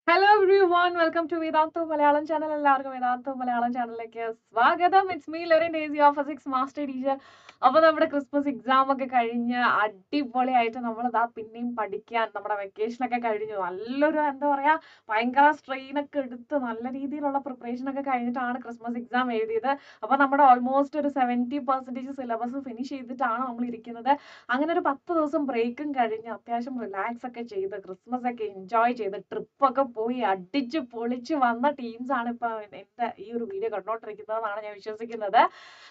Hello everyone welcome to Vedantu Malayalam channel. എല്ലാവർക്കും വേദാന്തു മലയാളം ചാനലിലേക്ക് സ്വാഗതം. It's me Lerin Daisy of physics master teacher. അപ്പോൾ നമ്മുടെ ക്രിസ്മസ് എക്സാം ഒക്കെ കഴിഞ്ഞ് അടിപൊളിയായിട്ട് നമ്മൾ ഇതാ പിന്നെയും പഠിക്കാൻ നമ്മുടെ വെക്കേഷൻ ഒക്കെ കഴിഞ്ഞു. നല്ലൊരു എന്താ പറയാ ഭയങ്കര സ്ട്രെയിൻ ഒക്കെ എടുത്ത് നല്ല രീതിയിലുള്ള പ്രിപ്പറേഷൻ ഒക്കെ കഴിഞ്ഞിട്ടാണ് ക്രിസ്മസ് എക്സാം എഴുതിയത്. അപ്പോൾ നമ്മുടെ ഓൾമോസ്റ്റ് ഒരു 70% സിലബസ് ഫിനിഷ് ചെയ്തിട്ടാണ് നമ്മൾ ഇരിക്കുന്നത്. അങ്ങനെ ഒരു 10 ദിവസം ബ്രേക്കും കഴിഞ്ഞ് അത്യാവശ്യം റിലാക്സ് ഒക്കെ ചെയ്ത് ക്രിസ്മസ് ഒക്കെ എൻജോയ് ചെയ്ത് ട്രിപ്പൊക്കെ പോയി അടിച്ച് പൊളിച്ച് വന്ന ടീംസ് ആണ് ഇപ്പൊ എന്റെ ഈ ഒരു വീഡിയോ കണ്ടോണ്ടിരിക്കുന്നതെന്നാണ് ഞാൻ വിശ്വസിക്കുന്നത്.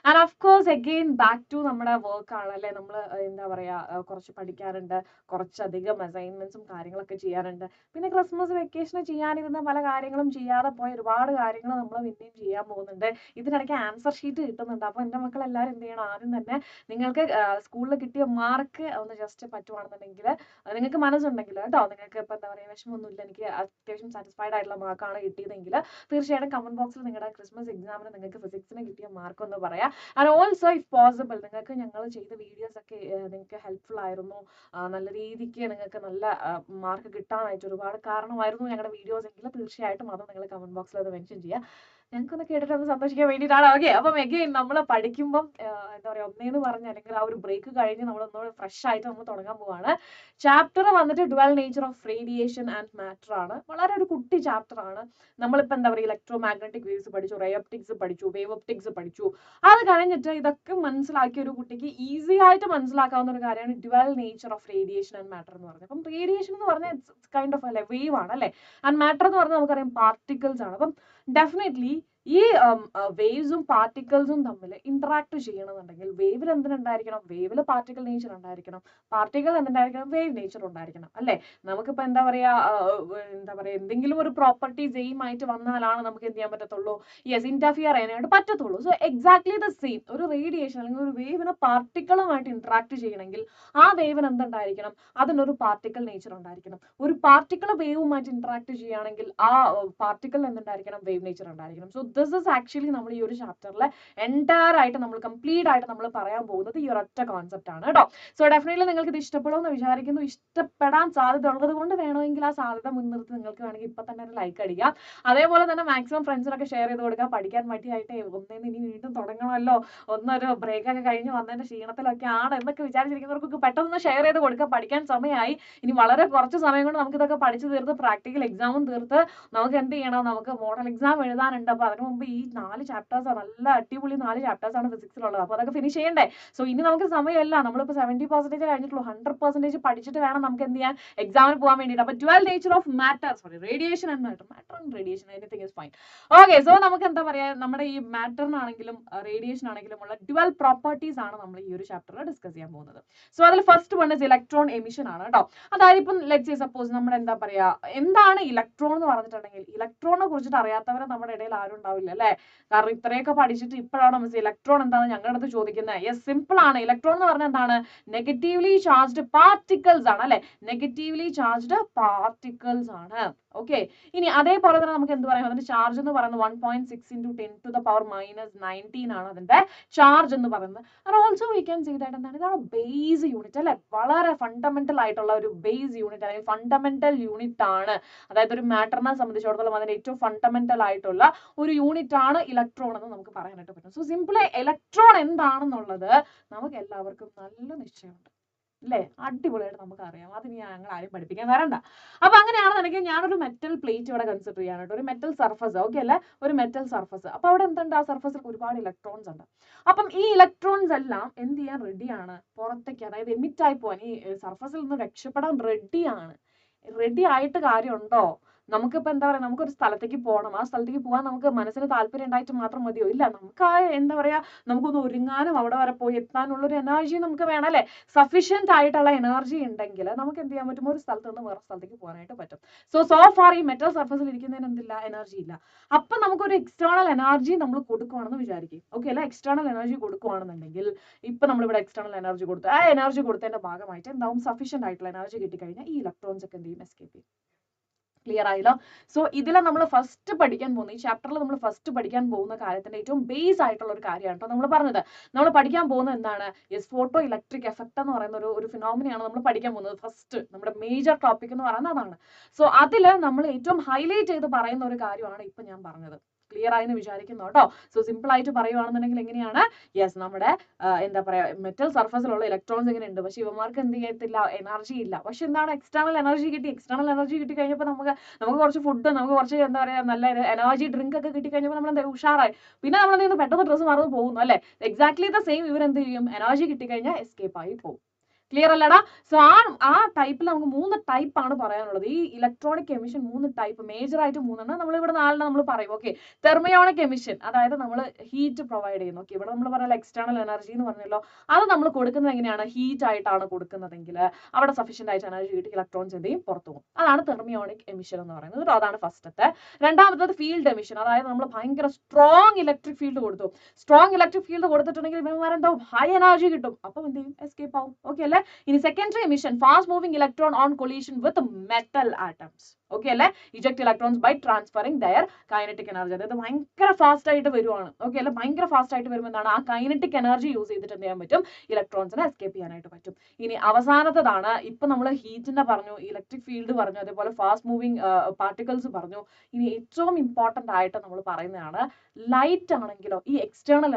And of course again back to നമ്മുടെ വർക്ക് ആണ് അല്ലെ. നമ്മൾ എന്താ പറയാ കുറച്ച് പഠിക്കാറുണ്ട്, കുറച്ചധികം അസൈൻമെന്റ്സും കാര്യങ്ങളൊക്കെ ചെയ്യാറുണ്ട്. പിന്നെ ക്രിസ്മസ് വെക്കേഷന് ചെയ്യാനിരുന്ന പല കാര്യങ്ങളും ചെയ്യാതെ പോയ ഒരുപാട് കാര്യങ്ങൾ നമ്മൾ പിന്നെയും ചെയ്യാൻ പോകുന്നുണ്ട്. ഇതിനിടയ്ക്ക് ആൻസർ ഷീറ്റ് കിട്ടുന്നുണ്ട്. അപ്പൊ എന്റെ മക്കൾ എല്ലാവരും എന്ത് ചെയ്യണം, ആദ്യം തന്നെ നിങ്ങൾക്ക് സ്കൂളിൽ കിട്ടിയ മാർക്ക് ഒന്ന് ജസ്റ്റ് പറ്റുവാണെന്നുണ്ടെങ്കിൽ നിങ്ങൾക്ക് മനസ്സുണ്ടെങ്കിൽ കേട്ടോ, നിങ്ങൾക്ക് ഇപ്പൊ എന്താ പറയുക വിഷമമൊന്നുമില്ല, എനിക്ക് അത്യാവശ്യം സാറ്റിസ്ഫൈഡ് ആയിട്ടുള്ള മാർക്കാണ് കിട്ടിയതെങ്കിൽ തീർച്ചയായിട്ടും കമന്റ് ബോക്സിൽ നിങ്ങളുടെ ക്രിസ്മസ് എക്സാമിന് നിങ്ങൾക്ക് ഫിസിക്സിന് കിട്ടിയ മാർക്ക് ഒന്ന് പറയാം. ആൻഡ് ഓൾസോ ഇഫ് പോസിബിൾ നിങ്ങൾക്ക് ഞങ്ങൾ ചെയ്ത വീഡിയോസ് ഒക്കെ നിങ്ങൾക്ക് ഹെൽപ്ഫുൾ ആയിരുന്നു, നല്ല രീതിക്ക് നിങ്ങൾക്ക് നല്ല മാർക്ക് കിട്ടാനായിട്ട് ഒരുപാട് കാരണമായിരുന്നു ഞങ്ങളുടെ വീഡിയോസ് എങ്കിൽ തീർച്ചയായിട്ടും അത് നിങ്ങൾ കമന്റ് ബോക്സിൽ അത് മെൻഷൻ ചെയ്യുക. ഞങ്ങൾക്കൊന്ന് കേട്ടിട്ട് ഒന്ന് സന്തോഷിക്കാൻ വേണ്ടിയിട്ടാണ്. ഓക്കെ, അപ്പം എഗെയിൻ നമ്മൾ പഠിക്കുമ്പം എന്താ പറയുക ഒന്നേന്ന് പറഞ്ഞ അല്ലെങ്കിൽ ആ ഒരു ബ്രേക്ക് കഴിഞ്ഞ് നമ്മൾ ഒന്നുകൂടെ ഫ്രഷ് ആയിട്ട് നമ്മൾ തുടങ്ങാൻ പോവാണ്. ചാപ്റ്റർ വന്നിട്ട് dual nature of radiation and matter ആണ്. വളരെ ഒരു കുട്ടി ചാപ്റ്റർ ആണ്. നമ്മളിപ്പോൾ എന്താ പറയുക ഇലക്ട്രോ മാഗ്നറ്റിക് വേവ്സ് പഠിച്ചു, റേ ഒപ്റ്റിക്സ് പഠിച്ചു, വേവ് ഒപ്റ്റിക്സ് പഠിച്ചു. അത് കഴിഞ്ഞിട്ട് ഇതൊക്കെ മനസ്സിലാക്കിയ ഒരു കുട്ടിക്ക് ഈസി ആയിട്ട് മനസ്സിലാക്കാവുന്ന ഒരു കാര്യമാണ് dual nature of radiation and matter എന്ന് പറഞ്ഞത്. അപ്പം റേഡിയേഷൻ എന്ന് പറഞ്ഞാൽ ഇറ്റ്സ് കൈൻഡ് ഓഫ് അല്ലെ വേവ് ആണ് അല്ലെ. ആൻഡ് മാറ്റർ എന്ന് പറഞ്ഞാൽ നമുക്കറിയാം പാർട്ടിക്കിൾസ് ആണ്. അപ്പം ഡെഫിനറ്റ്ലി ഈ വേവ്സും പാർട്ടിക്കിൾസും തമ്മിൽ ഇന്ററാക്ട് ചെയ്യണമെന്നുണ്ടെങ്കിൽ വേവിൽ എന്തിനുണ്ടായിരിക്കണം, വേവിൽ പാർട്ടിക്കിൾ നേച്ചർ ഉണ്ടായിരിക്കണം, പാർട്ടിക്കിൾ എന്തുണ്ടായിരിക്കണം, വേവ് നേച്ചർ ഉണ്ടായിരിക്കണം അല്ലെ. നമുക്കിപ്പോ എന്താ പറയാ എന്തെങ്കിലും ഒരു പ്രോപ്പർട്ടി സെയിം ആയിട്ട് വന്നാലാണ് നമുക്ക് എന്ത് ചെയ്യാൻ പറ്റത്തുള്ളൂ, യെസ് ഇന്റർഫിയർ ചെയ്യാനായിട്ട് പറ്റത്തുള്ളൂ. സോ എക്സാക്ട്ലി ദ സെയിം ഒരു റേഡിയേഷൻ അല്ലെങ്കിൽ ഒരു വേവിന് പാർട്ടിക്കിളുമായിട്ട് ഇന്ററാക്ട് ചെയ്യണമെങ്കിൽ ആ വേവിന് എന്തുണ്ടായിരിക്കണം, അതിനൊരു പാർട്ടിക്കിൾ നേച്ചർ ഉണ്ടായിരിക്കണം. ഒരു പാർട്ടിക്കിൾ വേവുമായിട്ട് ഇന്ററാക്ട് ചെയ്യുകയാണെങ്കിൽ ആ പാർട്ടിക്കിൾ എന്തുണ്ടായിരിക്കണം, വേവ് നേച്ചർ ഉണ്ടായിരിക്കണം. സോ ദിസ് ഇസ് ആക്ച്വലി നമ്മൾ ഈ ഒരു ചാപ്റ്ററിൽ എൻറ്റയർ ആയിട്ട് നമ്മൾ കംപ്ലീറ്റ് ആയിട്ട് നമ്മൾ പറയാൻ പോകുന്നത് ഈ ഒരൊറ്റ കോൺസെപ്റ്റ് ആണ് കേട്ടോ. സോ ഡെഫിനറ്റ്ലി നിങ്ങൾക്ക് ഇത് ഇഷ്ടപ്പെടുമെന്ന് വിചാരിക്കുന്നു. ഇഷ്ടപ്പെടാൻ സാധ്യത ഉള്ളത് കൊണ്ട് വേണമെങ്കിൽ ആ സാധ്യത മുൻനിർത്തി നിങ്ങൾക്ക് വേണമെങ്കിൽ ഇപ്പൊ തന്നെ ഒരു ലൈക്ക് അടിക്കാം. അതേപോലെ തന്നെ മാക്സിമം ഫ്രണ്ട്സിനൊക്കെ ഷെയർ ചെയ്ത് കൊടുക്കാം. പഠിക്കാൻ പറ്റിയായിട്ട് ഒന്നേന്ന് ഇനി വീണ്ടും തുടങ്ങണമല്ലോ, ഒന്നൊരു ബ്രേക്ക് ഒക്കെ കഴിഞ്ഞ് വന്നതിന്റെ ക്ഷീണത്തിലൊക്കെ ആണ് എന്നൊക്കെ വിചാരിച്ചിരിക്കുന്നവർക്ക് പെട്ടെന്ന് ഷെയർ ചെയ്ത് കൊടുക്കാം. പഠിക്കാൻ സമയമായി. ഇനി വളരെ കുറച്ച് സമയം കൊണ്ട് നമുക്ക് ഇതൊക്കെ പഠിച്ചു തീർത്ത് പ്രാക്ടിക്കൽ എക്സാമും തീർത്ത് നമുക്ക് എന്ത് ചെയ്യണം, നമുക്ക് മോഡൽ എക്സാം എഴുതാനുണ്ട്. അപ്പൊ അതിനു മുമ്പ് ഈ 4 ചാപ്റ്റേഴ്സ് നല്ല അടിപൊളി 4 ചാപ്റ്റേഴ്സ് ആണ് ഫിസിക്സിലുള്ളത്. അപ്പൊ അതൊക്കെ ഫിനിഷ് ചെയ്യണ്ടേ. സോ ഇനി നമുക്ക് സമയമല്ല, നമ്മളിപ്പോൾ 70% കഴിഞ്ഞിട്ടുള്ളൂ. 100% പഠിച്ചിട്ട് വേണം നമുക്ക് എന്ത് ചെയ്യാൻ, എക്സാമിന് പോകാൻ വേണ്ടിയിട്ട്. അപ്പൊ dual nature of matter, sorry radiation and matter, matter and radiation anything is fine. Okay, so നമുക്ക് എന്താ പറയാ നമ്മുടെ ഈ മാറ്ററിനാണെങ്കിലും റേഡിയേഷൻ ആണെങ്കിലും ഉള്ള ഡ്യുവൽ പ്രോപ്പർട്ടീസ് ആണ് നമ്മൾ ഈ ഒരു ചാപ്റ്ററിൽ ഡിസ്കസ് ചെയ്യാൻ പോകുന്നത്. സോ അതിൽ first one is electron emission ആണ് കേട്ടോ. അതായത് ഇപ്പം ലെറ്റ്സ് സേ സപ്പോസ് നമ്മുടെ എന്താ പറയാ എന്താണ് ഇലക്ട്രോൺ എന്ന് പറഞ്ഞിട്ടുണ്ടെങ്കിൽ, ഇലക്ട്രോണിനെ കുറിച്ചിട്ട് അറിയാത്തവരെ നമ്മുടെ ഇടയിൽ ആരും ഉണ്ടാവില്ല അല്ലെ. കാരണം ഇത്രയൊക്കെ പഠിച്ചിട്ട് ഇപ്പോഴാണ് മിസ് ഇലക്ട്രോൺ എന്താണെന്ന് ഞങ്ങളുടെ അടുത്ത് ചോദിക്കുന്നത്. യെസ്, സിമ്പിൾ ആണ്. ഇലക്ട്രോൺ എന്ന് പറഞ്ഞാൽ എന്താണ്, നെഗറ്റീവ്ലി ചാർജ്ഡ് പാർട്ടിക്കിൾസ് ആണ് അല്ലെ. നെഗറ്റീവ്ലി ചാർജ്ഡ് പാർട്ടിക്കിൾസ് ആണ്. ഓക്കെ, ഇനി അതേപോലെ തന്നെ നമുക്ക് എന്ത് പറയാം, അതിന്റെ ചാർജ് എന്ന് പറയുന്നത് 1.6 into 10⁻⁻19 ആണ് അതിന്റെ ചാർജ് എന്ന് പറയുന്നത്. And also we can see that എന്താണ്, ഇതാണ് ബേസ് യൂണിറ്റ് അല്ലെ. വളരെ ഫണ്ടമെന്റൽ ആയിട്ടുള്ള ഒരു ബേസ് യൂണിറ്റ് അല്ലെങ്കിൽ ഫണ്ടമെന്റൽ യൂണിറ്റ് ആണ്. അതായത് ഒരു മാറ്ററിനെ സംബന്ധിച്ചിടത്തോളം അതിന്റെ ഏറ്റവും ഫണ്ടമെന്റൽ ആയിട്ടുള്ള ഒരു യൂണിറ്റ് ആണ് ഇലക്ട്രോൺ എന്ന് നമുക്ക് പറയാനായിട്ട് പറ്റും. സോ സിമ്പിളി ഇലക്ട്രോൺ എന്താണെന്നുള്ളത് നമുക്ക് എല്ലാവർക്കും നല്ല നിശ്ചയമുണ്ട് അല്ലേ. അടിപൊളിയായിട്ട് നമുക്ക് അറിയാം. അത് ഞങ്ങൾ ആരും പഠിപ്പിക്കാൻ വരണ്ട. അപ്പൊ അങ്ങനെയാണെന്നുണ്ടെങ്കിൽ ഞാനൊരു മെറ്റൽ പ്ലേറ്റ് ഇവിടെ കൺസിഡർ ചെയ്യാനായിട്ട്, ഒരു മെറ്റൽ സർഫസ്. ഓക്കെ അല്ലെ, ഒരു മെറ്റൽ സർഫസ്. അപ്പൊ അവിടെ എന്തുണ്ട്, ആ സർഫസിൽ ഒരുപാട് ഇലക്ട്രോൺസ് ഉണ്ട്. അപ്പം ഈ ഇലക്ട്രോൺസ് എല്ലാം എന്ത് ചെയ്യാൻ റെഡിയാണ്, പുറത്തേക്ക് അതായത് എമിറ്റ് ആയി പോവാൻ, ഈ സർഫസിൽ നിന്ന് രക്ഷപ്പെടാൻ റെഡിയാണ്. റെഡി ആയിട്ട് കാര്യമുണ്ടോ, നമുക്കിപ്പോ എന്താ പറയാ നമുക്കൊരു സ്ഥലത്തേക്ക് പോകണം, ആ സ്ഥലത്തേക്ക് പോകാൻ നമുക്ക് മനസ്സിന് താല്പര്യം ഉണ്ടായിട്ട് മാത്രം മതിയോ, ഇല്ല. നമുക്ക് ആ എന്താ പറയാ നമുക്കൊന്ന് ഒരുങ്ങാനും അവിടെ വരെ പോയി എത്താനുള്ള ഒരു എനർജി നമുക്ക് വേണം അല്ലെ. സഫീഷ്യന്റ് ആയിട്ടുള്ള എനർജി ഉണ്ടെങ്കിൽ നമുക്ക് എന്ത് ചെയ്യാൻ പറ്റും, ഒരു സ്ഥലത്ത് നിന്ന് വേറെ സ്ഥലത്തേക്ക് പോകാനായിട്ട് പറ്റും. സോ ഫാർ ഈ മെറ്റൽ സർഫസിൽ ഇരിക്കുന്നതിന് എന്തില്ല, എനർജി ഇല്ല. അപ്പൊ നമുക്കൊരു എക്സ്റ്റേണൽ എനർജി നമ്മൾ കൊടുക്കുവാണെന്ന് വിചാരിക്കും. ഓക്കെ അല്ലെ, എക്സ്റ്റേണൽ എനർജി കൊടുക്കുവാണെന്നുണ്ടെങ്കിൽ ഇപ്പൊ നമ്മളിവിടെ എക്സ്റ്റേണൽ എനർജി കൊടുത്തു, ആ എനർജി കൊടുത്തതിന്റെ ഭാഗമായിട്ട് എന്താവും, സഫീഷ്യന്റ് ആയിട്ടുള്ള എനർജി കിട്ടിക്കഴിഞ്ഞാൽ ഈ ഇലക്ട്രോൺസ് ഒക്കെ എന്ത് ചെയ്യും, എസ്കേപ്പ് ചെയ്യും. ക്ലിയർ ആയില്ലോ? സോ ഇതിലെ നമ്മൾ ഫസ്റ്റ് പഠിക്കാൻ പോകുന്ന ഈ ചാപ്റ്ററിൽ നമ്മൾ ഫസ്റ്റ് പഠിക്കാൻ പോകുന്ന കാര്യത്തിന്റെ ഏറ്റവും ബേസ് ആയിട്ടുള്ള ഒരു കാര്യമാണ് കേട്ടോ നമ്മൾ പറഞ്ഞത്. നമ്മൾ പഠിക്കാൻ പോകുന്നത് എന്താണ്? യെസ്, ഫോട്ടോ ഇലക്ട്രിക് എഫക്ട് എന്ന് പറയുന്ന ഒരു ഫിനോമിനയാണ് നമ്മൾ പഠിക്കാൻ പോകുന്നത്. ഫസ്റ്റ് നമ്മുടെ മേജർ ടോപ്പിക് എന്ന് പറയുന്നത് അതാണ്. സോ അതിൽ നമ്മൾ ഏറ്റവും ഹൈലൈറ്റ് ചെയ്ത് പറയുന്ന ഒരു കാര്യമാണ് ഇപ്പൊ ഞാൻ പറഞ്ഞത്. ക്ലിയർ ആയെന്ന് വിചാരിക്കുന്നു കേട്ടോ. സോ സിമ്പിൾ ആയിട്ട് പറയുവാണെന്നുണ്ടെങ്കിൽ എങ്ങനെയാണ്? യെസ്, നമ്മുടെ എന്താ പറയാ മെറ്റൽ സർഫസിലുള്ള ഇലക്ട്രോൺസ് ഇങ്ങനെ ഉണ്ട്, പക്ഷെ ഇവന്മാർക്ക് എന്ത് ചെയ്യത്തില്ല, എനർജി ഇല്ല. പക്ഷെ എന്താണ്, എക്സ്റ്റേണൽ എനർജി കിട്ടി. എക്സ്റ്റേണൽ എനർജി കിട്ടി കഴിഞ്ഞപ്പോൾ നമുക്ക് കുറച്ച് ഫുഡ്, നമുക്ക് കുറച്ച് എന്താ പറയാ നല്ല എനർജി ഡ്രിങ്ക് ഒക്കെ കിട്ടി കഴിഞ്ഞപ്പോൾ നമ്മൾ എന്താ ഉഷാറായി. പിന്നെ നമ്മൾ എന്ത് ചെയ്യുന്നു, പെട്ടെന്ന് ഡ്രസ്സ് മറന്ന് പോകുന്നു അല്ലെ? എക്സാക്ട്ലി ദ സെയിം ഇവരെന്ത് ചെയ്യും, എനർജി കിട്ടി കഴിഞ്ഞാൽ എസ്കേപ്പ് ആയി പോകും. ക്ലിയർ അല്ലടാ? സോ ആ ടൈപ്പിൽ നമുക്ക് 3 ടൈപ്പാണ് പറയാനുള്ളത്. ഈ ഇലക്ട്രോണിക് എമിഷൻ 3 ടൈപ്പ്, മേജർ ആയിട്ട് 3 നമ്മൾ ഇവിടെ 4 നമ്മൾ പറയും. ഓക്കെ, തെർമിയോണിക് എമിഷൻ, അതായത് നമ്മൾ ഹീറ്റ് പ്രൊവൈഡ് ചെയ്യുന്നു. ഓക്കെ, ഇവിടെ നമ്മൾ പറഞ്ഞല്ലോ എക്സ്റ്റേണൽ എനർജി എന്ന് പറഞ്ഞല്ലോ, അത് നമ്മൾ കൊടുക്കുന്നത് എങ്ങനെയാണ്, ഹീറ്റ് ആയിട്ടാണ് കൊടുക്കുന്നതെങ്കിൽ അവിടെ സഫീഷ്യന്റ് ആയിട്ട് എനർജി കിട്ടി ഇലക്ട്രോൺസ് എന്ത് ചെയ്യും, പുറത്തു പോകും. അതാണ് തെർമിയോണിക് എമിഷൻ എന്ന് പറയുന്നത്. അതാണ് ഫസ്റ്റത്തെ. രണ്ടാമത്തത് ഫീൽഡ് എമിഷൻ, അതായത് നമ്മൾ ഭയങ്കര സ്ട്രോങ് ഇലക്ട്രിക് ഫീൽഡ് കൊടുത്തു. സ്ട്രോങ് ഇലക്ട്രിക് ഫീൽഡ് കൊടുത്തിട്ടുണ്ടെങ്കിൽ ഇവന്മാരെന്തോ ഹൈ എനർജി കിട്ടും, അപ്പം എന്ത് ചെയ്യും, എസ്കേപ്പ് ആവും. ഓക്കെ അല്ലേ? ഇനി secondary emission, fast moving electron on collision with metal atoms. Okay അല്ലെ? Eject electrons by transferring their kinetic energy. അതായത് ഭയങ്കര ഫാസ്റ്റ് ആയിട്ട് വരുവാണ്. ഓക്കെ അല്ലെ? ഭയങ്കര ഫാസ്റ്റ് ആയിട്ട് വരുമ്പോൾ എന്താണ്, ആ കൈനറ്റിക് എനർജി യൂസ് ചെയ്തിട്ട് എന്ത് ചെയ്യാൻ പറ്റും, ഇലക്ട്രോൺസിനെ എസ്കേപ്പ് ചെയ്യാനായിട്ട് പറ്റും. ഇനി അവസാനത്തതാണ്, ഇപ്പൊ നമ്മൾ ഹീറ്റിന്റെ പറഞ്ഞു, ഇലക്ട്രിക് ഫീൽഡ് പറഞ്ഞു, അതേപോലെ ഫാസ്റ്റ് മൂവിംഗ് പാർട്ടിക്കിൾസ് പറഞ്ഞു. ഇനി ഏറ്റവും ഇമ്പോർട്ടന്റ് ആയിട്ട് നമ്മൾ പറയുന്നതാണ് ലൈറ്റ് ആണെങ്കിലോ, ഈ എക്സ്റ്റേണൽ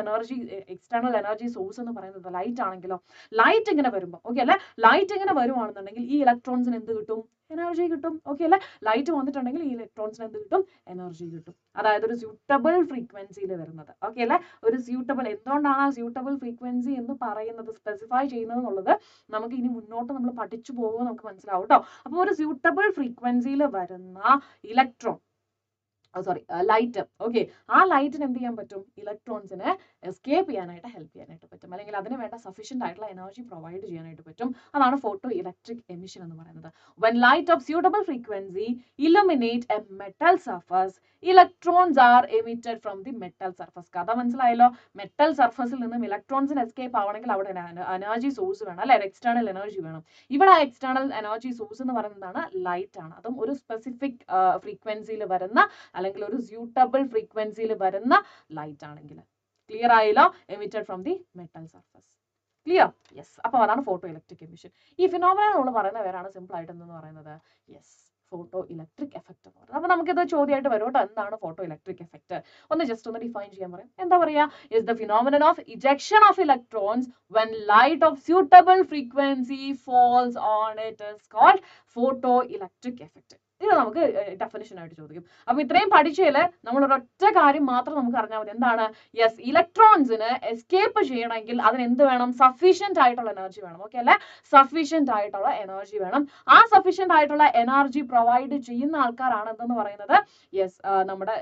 എനർജി സോഴ്സ് എന്ന് പറയുന്നത് ലൈറ്റ് ആണെങ്കിലോ, ലൈറ്റ് ഇങ്ങനെ വരുമ്പോൾ, ഓക്കെ അല്ലെ, ലൈറ്റ് ഇങ്ങനെ വരുവാണെന്നുണ്ടെങ്കിൽ ഈ ഇലക്ട്രോൺസിന് എന്ത് കിട്ടും, എനർജി കിട്ടും. ഓക്കെ അല്ലെ? ലൈറ്റ് വന്നിട്ടുണ്ടെങ്കിൽ ഈ ഇലക്ട്രോൺസിന് എന്ത് കിട്ടും, എനർജി കിട്ടും. അതായത് ഒരു സ്യൂട്ടബിൾ ഫ്രീക്വൻസിയിൽ വരുന്നത്. ഓക്കെ അല്ലെ? ഒരു സ്യൂട്ടബിൾ, എന്തുകൊണ്ടാണ് ആ സ്യൂട്ടബിൾ ഫ്രീക്വൻസി എന്ന് പറയുന്നത്, സ്പെസിഫൈ ചെയ്യുന്നത് എന്നുള്ളത് നമുക്ക് ഇനി മുന്നോട്ട് നമ്മൾ പഠിച്ചു പോകുമ്പോൾ നമുക്ക് മനസ്സിലാവും കേട്ടോ. അപ്പൊ ഒരു സ്യൂട്ടബിൾ ഫ്രീക്വൻസിയിൽ വരുന്ന ഇലക്ട്രോൺ, ലൈറ്റ്, ഓക്കെ, ആ ലൈറ്റിന് എന്ത് ചെയ്യാൻ പറ്റും, ഇലക്ട്രോൺസിനെ എസ്കേപ്പ് ചെയ്യാനായിട്ട് ഹെൽപ്പ് ചെയ്യാനായിട്ട് പറ്റും, അല്ലെങ്കിൽ അതിന് വേണ്ട സഫീഷ്യന്റ് ആയിട്ടുള്ള എനർജി പ്രൊവൈഡ് ചെയ്യാനായിട്ട് പറ്റും. അതാണ് ഫോട്ടോ ഇലക്ട്രിക് എമിഷൻ എന്ന് പറയുന്നത്. When light of suitable frequency illuminate a metal surface, electrons are emitted from the metal surface. കഥ മനസ്സിലായല്ലോ? മെറ്റൽ സർഫസിൽ നിന്നും ഇലക്ട്രോൺസിന് എസ്കേപ്പ് ആവണമെങ്കിൽ അവിടെ എനർജി സോഴ്സ് വേണം അല്ലെ, എക്സ്റ്റേണൽ എനർജി വേണം. ഇവിടെ എക്സ്റ്റേണൽ എനർജി സോഴ്സ് എന്ന് പറയുന്നതാണ് ലൈറ്റ് ആണ്. അതും ഒരു സ്പെസിഫിക് ഫ്രീക്വൻസിയിൽ വരുന്ന, അല്ലെങ്കിൽ ഒരു സ്യൂട്ടബിൾ ഫ്രീക്വൻസിയിൽ വരുന്ന ലൈറ്റ് ആണെങ്കിൽ. ക്ലിയർ ആയല്ലോ? Emitted from the metal surface. Clear? Yes. അപ്പൊ അതാണ് ഫോട്ടോ ഇലക്ട്രിക് എമിഷൻ. ഈ ഫിനോമിന നമ്മൾ പറയുന്ന പേരാണ് സിമ്പിൾ ആയിട്ട് എന്ന് പറയുന്നത് യെസ്, ഫോട്ടോ ഇലക്ട്രിക് എഫക്ട് എന്ന് പറയുന്നത്. അപ്പൊ നമുക്കിത് ചോദ്യമായിട്ട് വരും കേട്ടോ, എന്താണ് ഫോട്ടോ ഇലക്ട്രിക് എഫക്ട്? ഒന്ന് ഡിഫൈൻ ചെയ്യാൻ പറയാം. എന്താ പറയാ? Is the phenomenon of ejection of electrons when light of suitable frequency falls on it is called photoelectric effect. ഇത് നമുക്ക് ഡെഫിനിഷൻ ആയിട്ട് ചോദിക്കും. അപ്പൊ ഇത്രയും പഠിച്ചതില് നമ്മൾ ഒരൊറ്റ കാര്യം മാത്രം നമുക്ക് അറിഞ്ഞാൽ മതി. എന്താണ്? യെസ്, ഇലക്ട്രോൺസിന് എസ്കേപ്പ് ചെയ്യണമെങ്കിൽ അതിന് എന്ത് വേണം? സഫീഷ്യന്റ് ആയിട്ടുള്ള എനർജി വേണം. ഓക്കെ അല്ലെ? സഫീഷ്യന്റ് ആയിട്ടുള്ള എനർജി വേണം. ആ സഫീഷ്യന്റ് ആയിട്ടുള്ള എനർജി പ്രൊവൈഡ് ചെയ്യുന്ന ആൾക്കാരാണ് എന്തെന്ന് പറയുന്നത് യെസ്, നമ്മുടെ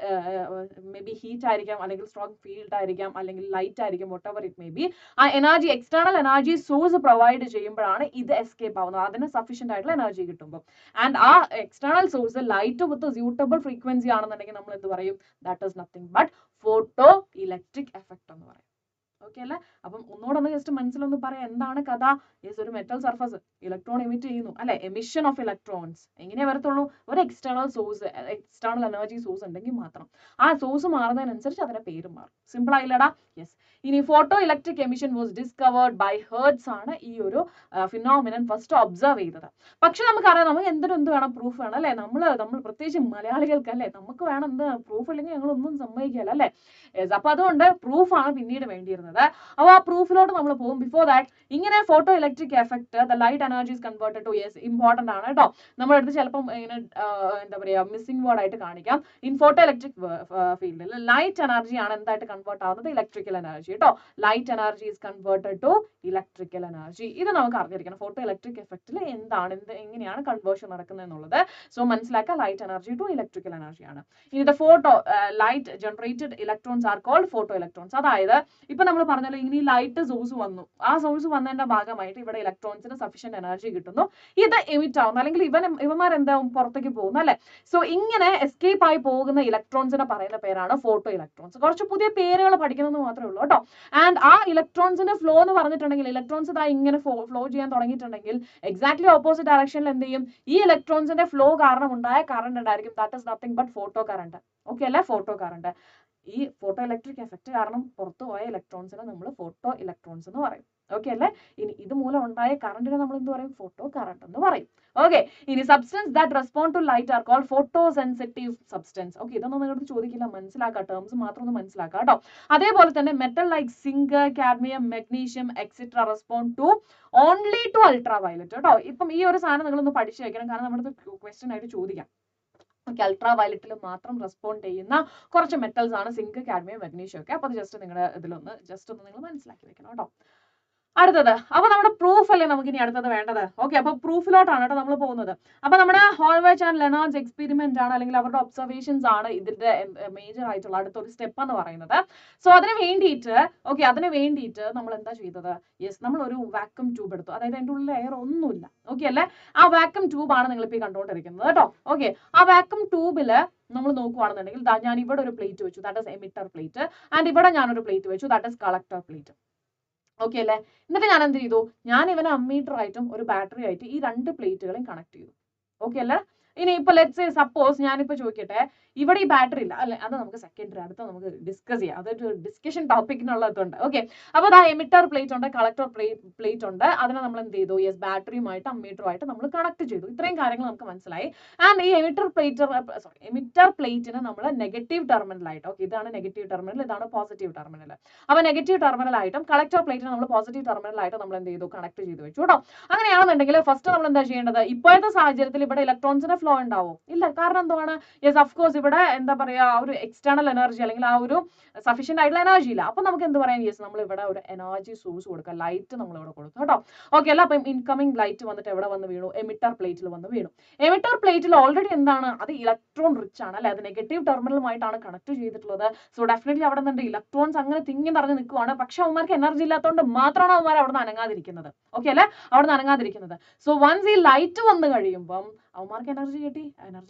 മേ ബി ഹീറ്റ് ആയിരിക്കാം, അല്ലെങ്കിൽ സ്ട്രോങ് ഫീൽഡ് ആയിരിക്കാം, അല്ലെങ്കിൽ ലൈറ്റ് ആയിരിക്കും, whatever it may be. ആ energy, external energy source provide ചെയ്യുമ്പോഴാണ് ഇത് എസ്കേപ്പ് ആവുന്നത്, അതിന് സഫീഷ്യന്റ് ആയിട്ടുള്ള എനർജി കിട്ടുമ്പോൾ. ആൻഡ് ആ external source light with suitable frequency ആണെന്നുണ്ടെങ്കിൽ നമ്മൾ എന്ത് പറയും? That is nothing but photo electric effect എന്ന് പറയും. ഓക്കെ അല്ലെ? അപ്പം ഒന്നുകൂടെ ജസ്റ്റ് മനസ്സിലൊന്ന് പറയാം, എന്താണ് കഥ? യെസ്, ഒരു മെറ്റൽ സർഫസ് ഇലക്ട്രോൺ എമിറ്റ് ചെയ്യുന്നു അല്ലെ, എമിഷൻ ഓഫ് ഇലക്ട്രോൺസ്. എങ്ങനെയാ വരത്തുള്ളൂ? ഒരു external source, external energy source ഉണ്ടെങ്കിൽ മാത്രം. ആ സോഴ്സ് മാറുന്നതിനനുസരിച്ച് അതിന്റെ പേര് മാറും. സിമ്പിൾ ആയില്ലടാ? യെസ്. ഇനി photo electric emission was discovered by Hertz ആണ് ഈ ഒരു ഫിനോമിനൻ ഫസ്റ്റ് ഒബ്സർവ് ചെയ്തത്. പക്ഷെ നമുക്കറിയാം, നമുക്ക് എന്ത് വേണം? പ്രൂഫ് വേണം അല്ലെ? നമ്മൾ പ്രത്യേകിച്ച് മലയാളികൾക്ക് അല്ലെ, നമുക്ക് വേണം എന്ത്? പ്രൂഫ് ഇല്ലെങ്കിൽ ഞങ്ങളൊന്നും സമ്മതിക്കില്ല അല്ലെ? യെസ്. അപ്പൊ അതുകൊണ്ട് പ്രൂഫാണ് പിന്നീട് വേണ്ടിയിരുന്നത്. അപ്പോൾ ആ പ്രൂഫിലോട്ട് നമ്മൾ പോകും. ബിഫോർ ദാറ്റ്, ഇങ്ങനെ photo electric effect the light energy is converted to, yes, important ആണ് കേട്ടോ. നമ്മുടെ അടുത്ത് ചിലപ്പം ഇങ്ങനെ എന്താ പറയാ, മിസ്സിംഗ് വേർഡ് ആയിട്ട് കാണിക്കാം. ഇൻ ഫോട്ടോ ഇലക്ട്രിക് ഫീൽഡിൽ ലൈറ്റ് എനർജി ആണ് എന്തായിട്ട് കൺവേർട്ട് ആവുന്നത്? ഇലക്ട്രിക്കൽ എനർജി കേട്ടോ. Light energy is converted to electrical energy. ഇത് നമുക്ക് അറിഞ്ഞിരിക്കണം. ഫോട്ടോ ഇലക്ട്രിക് എഫക്റ്റിൽ എങ്ങനെയാണ് കൺവേർഷൻ നടക്കുന്നത് എന്നുള്ളത്. സോ മനസ്സിലാക്കുക, light energy to electrical energy ആണ്. ഇനി the photo light generated electrons are called photo electrons. അതായത് ഇപ്പൊ നമ്മൾ നമ്മൾ പറഞ്ഞല്ലോ ഇനി ലൈറ്റ് സോഴ്സ് വന്നു, ആ സോഴ്സ് വന്നതിന്റെ ഭാഗമായിട്ട് ഇവിടെ ഇലക്ട്രോൺസിന് സഫീഷ്യന്റ് എനർജി കിട്ടുന്നു, ഇത് എമിറ്റ് ആവുന്നു, അല്ലെങ്കിൽ ഇവന്മാർ എന്താവും പുറത്തേക്ക് പോകുന്നു അല്ലെ. സോ ഇങ്ങനെ എസ്കേപ്പ് ആയി പോകുന്ന ഇലക്ട്രോൺസിനെ പറയുന്ന പേരാണ് ഫോട്ടോ ഇലക്ട്രോൺസ്. കുറച്ച് പുതിയ പേരുകൾ പഠിക്കണമെന്ന് മാത്രമേ ഉള്ളൂ കേട്ടോ. ആൻഡ് ആ ഇലക്ട്രോൺസിന്റെ ഫ്ലോ എന്ന് പറഞ്ഞിട്ടുണ്ടെങ്കിൽ ഇലക്ട്രോൺസ് ഇതാ ഇങ്ങനെ ഫ്ലോ ചെയ്യാൻ തുടങ്ങിയിട്ടുണ്ടെങ്കിൽ എക്സാക്ട്ലി ഓപ്പോസിറ്റ് ഡയറക്ഷനിൽ എന്ത് ചെയ്യും, ഈ ഇലക്ട്രോൺസിന്റെ ഫ്ലോ കാരണം ഉണ്ടായ കറണ്ട് ഉണ്ടായിരിക്കും, that is nothing but photo current. Okay അല്ലെ, ഫോട്ടോ കറണ്ട്. ഈ ഫോട്ടോ ഇലക്ട്രിക് എഫക്ട് കാരണം പുറത്തു പോയ ഇലക്ട്രോൺസിനെ നമ്മൾ ഫോട്ടോ ഇലക്ട്രോൺസ് എന്ന് പറയും. ഓക്കെ അല്ലെ. ഇനി ഇത് മൂലം ഉണ്ടായ കറണ്ടിനെ നമ്മൾ എന്ത് പറയും, ഫോട്ടോ കറണ്ട് എന്ന് പറയും. ഓക്കെ, ഇനി substance that respond to light are called photo sensitive substance. Okay, ഇതൊന്നും നിങ്ങൾക്ക് ചോദിക്കില്ല, മനസ്സിലാക്കാം, ടേംസ് മാത്രം ഒന്ന് മനസ്സിലാക്കാം കേട്ടോ. അതേപോലെ തന്നെ metal like zinc, cadmium, magnesium etcetera respond to only to ultra violet കേട്ടോ. ഇപ്പം ഈ ഒരു സാധനം നിങ്ങളൊന്ന് പഠിച്ചു വെക്കണം, കാരണം നമ്മുടെ ക്വസ്റ്റ്യൻ ആയിട്ട് ചോദിക്കാം. അൾട്രാ വയലറ്റിൽ മാത്രം റെസ്പോണ്ട് ചെയ്യുന്ന കുറച്ച് മെറ്റൽസ് ആണ് സിങ്ക്, കാഡ്മിയം, മെഗ്നീഷ്യം ഒക്കെ. അപ്പൊ അത് ജസ്റ്റ് നിങ്ങളുടെ ഇതിലൊന്ന് ജസ്റ്റ് ഒന്ന് നിങ്ങൾ മനസ്സിലാക്കി വെക്കണം കേട്ടോ. അടുത്തത്, അപ്പൊ നമ്മുടെ പ്രൂഫ് അല്ലേ നമുക്ക് ഇനി അടുത്തത് വേണ്ടത്. ഓക്കെ, അപ്പൊ പ്രൂഫിലോട്ടാണ് കേട്ടോ നമ്മൾ പോകുന്നത്. അപ്പൊ നമ്മുടെ ഹോൾവേച്ച് ആൻഡ് ലെനാർഡ്സ് എക്സ്പെരിമെന്റ് ആണ്, അല്ലെങ്കിൽ അവരുടെ ഒബ്സർവേഷൻസ് ആണ് ഇതിന്റെ മേജർ ആയിട്ടുള്ള അടുത്തൊരു സ്റ്റെപ്പ് എന്ന് പറയുന്നത്. സോ അതിന് വേണ്ടിയിട്ട് നമ്മൾ എന്താ ചെയ്തത്, യെസ്, നമ്മൾ ഒരു വാക്യൂം ട്യൂബ് എടുത്തു, അതായത് അതിന്റെ ഉള്ളിൽ എയർ ഒന്നുമില്ല. ഓക്കെ അല്ലെ, ആ വാക്യൂം ട്യൂബ് ആണ് നിങ്ങൾ ഇപ്പൊ കണ്ടുകൊണ്ടിരിക്കുന്നത് കേട്ടോ. ഓക്കെ, ആ വാക്യൂം ട്യൂബില് നമ്മൾ നോക്കുവാണെന്നുണ്ടെങ്കിൽ ഞാൻ ഇവിടെ ഒരു പ്ലേറ്റ് വെച്ചു, that is emitter plate, and ഇവിടെ ഞാനൊരു പ്ലേറ്റ് വെച്ചു, that is collector plate. Okay അല്ലെ. എന്നിട്ട് ഞാൻ എന്ത് ചെയ്തു, ഞാൻ ഇവനെ അമ്മീറ്റർ ആയിട്ടും ഒരു ബാറ്ററി ആയിട്ട് ഈ രണ്ട് പ്ലേറ്റുകളും കണക്ട് ചെയ്തു. ഓക്കെ അല്ലെ. ഇനി ഇപ്പൊ ലെറ്റ്സ് സേ സപ്പോസ് ഞാനിപ്പോ ചോദിക്കട്ടെ, ഇവിടെ ഈ ബാറ്ററി ഇല്ല അല്ലെ, അത് നമുക്ക് സെക്കൻഡറി അടുത്ത നമുക്ക് ഡിസ്കസ് ചെയ്യാം, അതൊരു ഡിസ്കഷൻ ടോപ്പിക്കിനുള്ളതുണ്ട്. ഓക്കെ, അപ്പൊ ആ എമിറ്റർ പ്ലേറ്റ് ഉണ്ട്, കളക്ടർ പ്ലേറ്റ് ഉണ്ട്, അതിനെ നമ്മൾ എന്ത് ചെയ്തു, യെസ്, ബാറ്ററിയുമായിട്ട് അമ്മീറ്ററുമായിട്ട് നമ്മൾ കണക്ട് ചെയ്തു. ഇത്രയും കാര്യങ്ങൾ നമുക്ക് മനസ്സിലായി. ആൻഡ് ഈ എമിറ്റർ പ്ലേറ്റിന് നമ്മൾ നെഗറ്റീവ് ടെർമിനലായിട്ട്, ഓക്കെ, ഇതാണ് നെഗറ്റീവ് ടെർമിനൽ, ഇതാണ് പോസിറ്റീവ് ടെർമിനൽ. അപ്പൊ നെഗറ്റീവ് ടെർമിനലായിട്ടും കളക്ടർ പ്ലേറ്റിന് നമ്മൾ പോസിറ്റീവ് ടെർമിനലായിട്ടും നമ്മൾ എന്ത് ചെയ്തു, കണക്ട് ചെയ്ത് വെച്ചു കേട്ടോ. അങ്ങനെയാണെന്നുണ്ടെങ്കിൽ ഫസ്റ്റ് നമ്മൾ എന്താ ചെയ്യേണ്ടത്, ഇപ്പോഴത്തെ സാഹചര്യത്തിൽ ഇവിടെ ഇലക്ട്രോൺസിന്റെ ഫ്ലോ ഉണ്ടാവും ഇല്ല, കാരണം എന്താണ്, യെസ്, ഓഫ് കോഴ്സ് ഇവിടെ എന്താ പറയാ ഒരു എക്സ്റ്റേണൽ എനർജി അല്ലെങ്കിൽ ആ ഒരു സഫീഷ്യന്റ് ആയിട്ടുള്ള എനർജി ഇല്ല. അപ്പൊ നമുക്ക് എന്ത് പറയാം, യെസ്, നമ്മൾ ഇവിടെ ഒരു എനർജി സോഴ്സ് കൊടുക്കുക, ലൈറ്റ് നമ്മൾ ഇവിടെ കൊടുത്തു കേട്ടോ. ഓക്കെ അല്ല, അപ്പം ഇൻകമിംഗ് ലൈറ്റ് വന്നിട്ട് എവിടെ വന്ന് വീണു, എമിറ്റർ പ്ലേറ്റിൽ വന്ന് വീണു. എമിറ്റർ പ്ലേറ്റിൽ ഓൾറെഡി എന്താണ്, അത് ഇലക്ട്രോൺ റിച്ച് ആണ് അല്ലെ, അത് നെഗറ്റീവ് ടെർമിനലുമായിട്ടാണ് കണക്ട് ചെയ്തിട്ടുള്ളത്. സോ ഡെഫിനറ്റ്ലി അവിടെ നിന്ന് ഇലക്ട്രോൺസ് അങ്ങനെ തിങ്ങി നിറഞ്ഞ് നിൽക്കുവാണ്. പക്ഷെ അവന്മാർക്ക് എനർജി ഇല്ലാത്തതുകൊണ്ട് മാത്രമാണ് അവന്മാർ അവിടെ നിന്ന് അനങ്ങാതിരിക്കുന്നത്. ഓക്കെ അല്ലെ, അവിടെ നിന്ന് അനങ്ങാതിരിക്കുന്നത്. സോ വൺസ് ഈ ലൈറ്റ് വന്ന് കഴിയുമ്പം അവന്മാർക്ക് എനർജി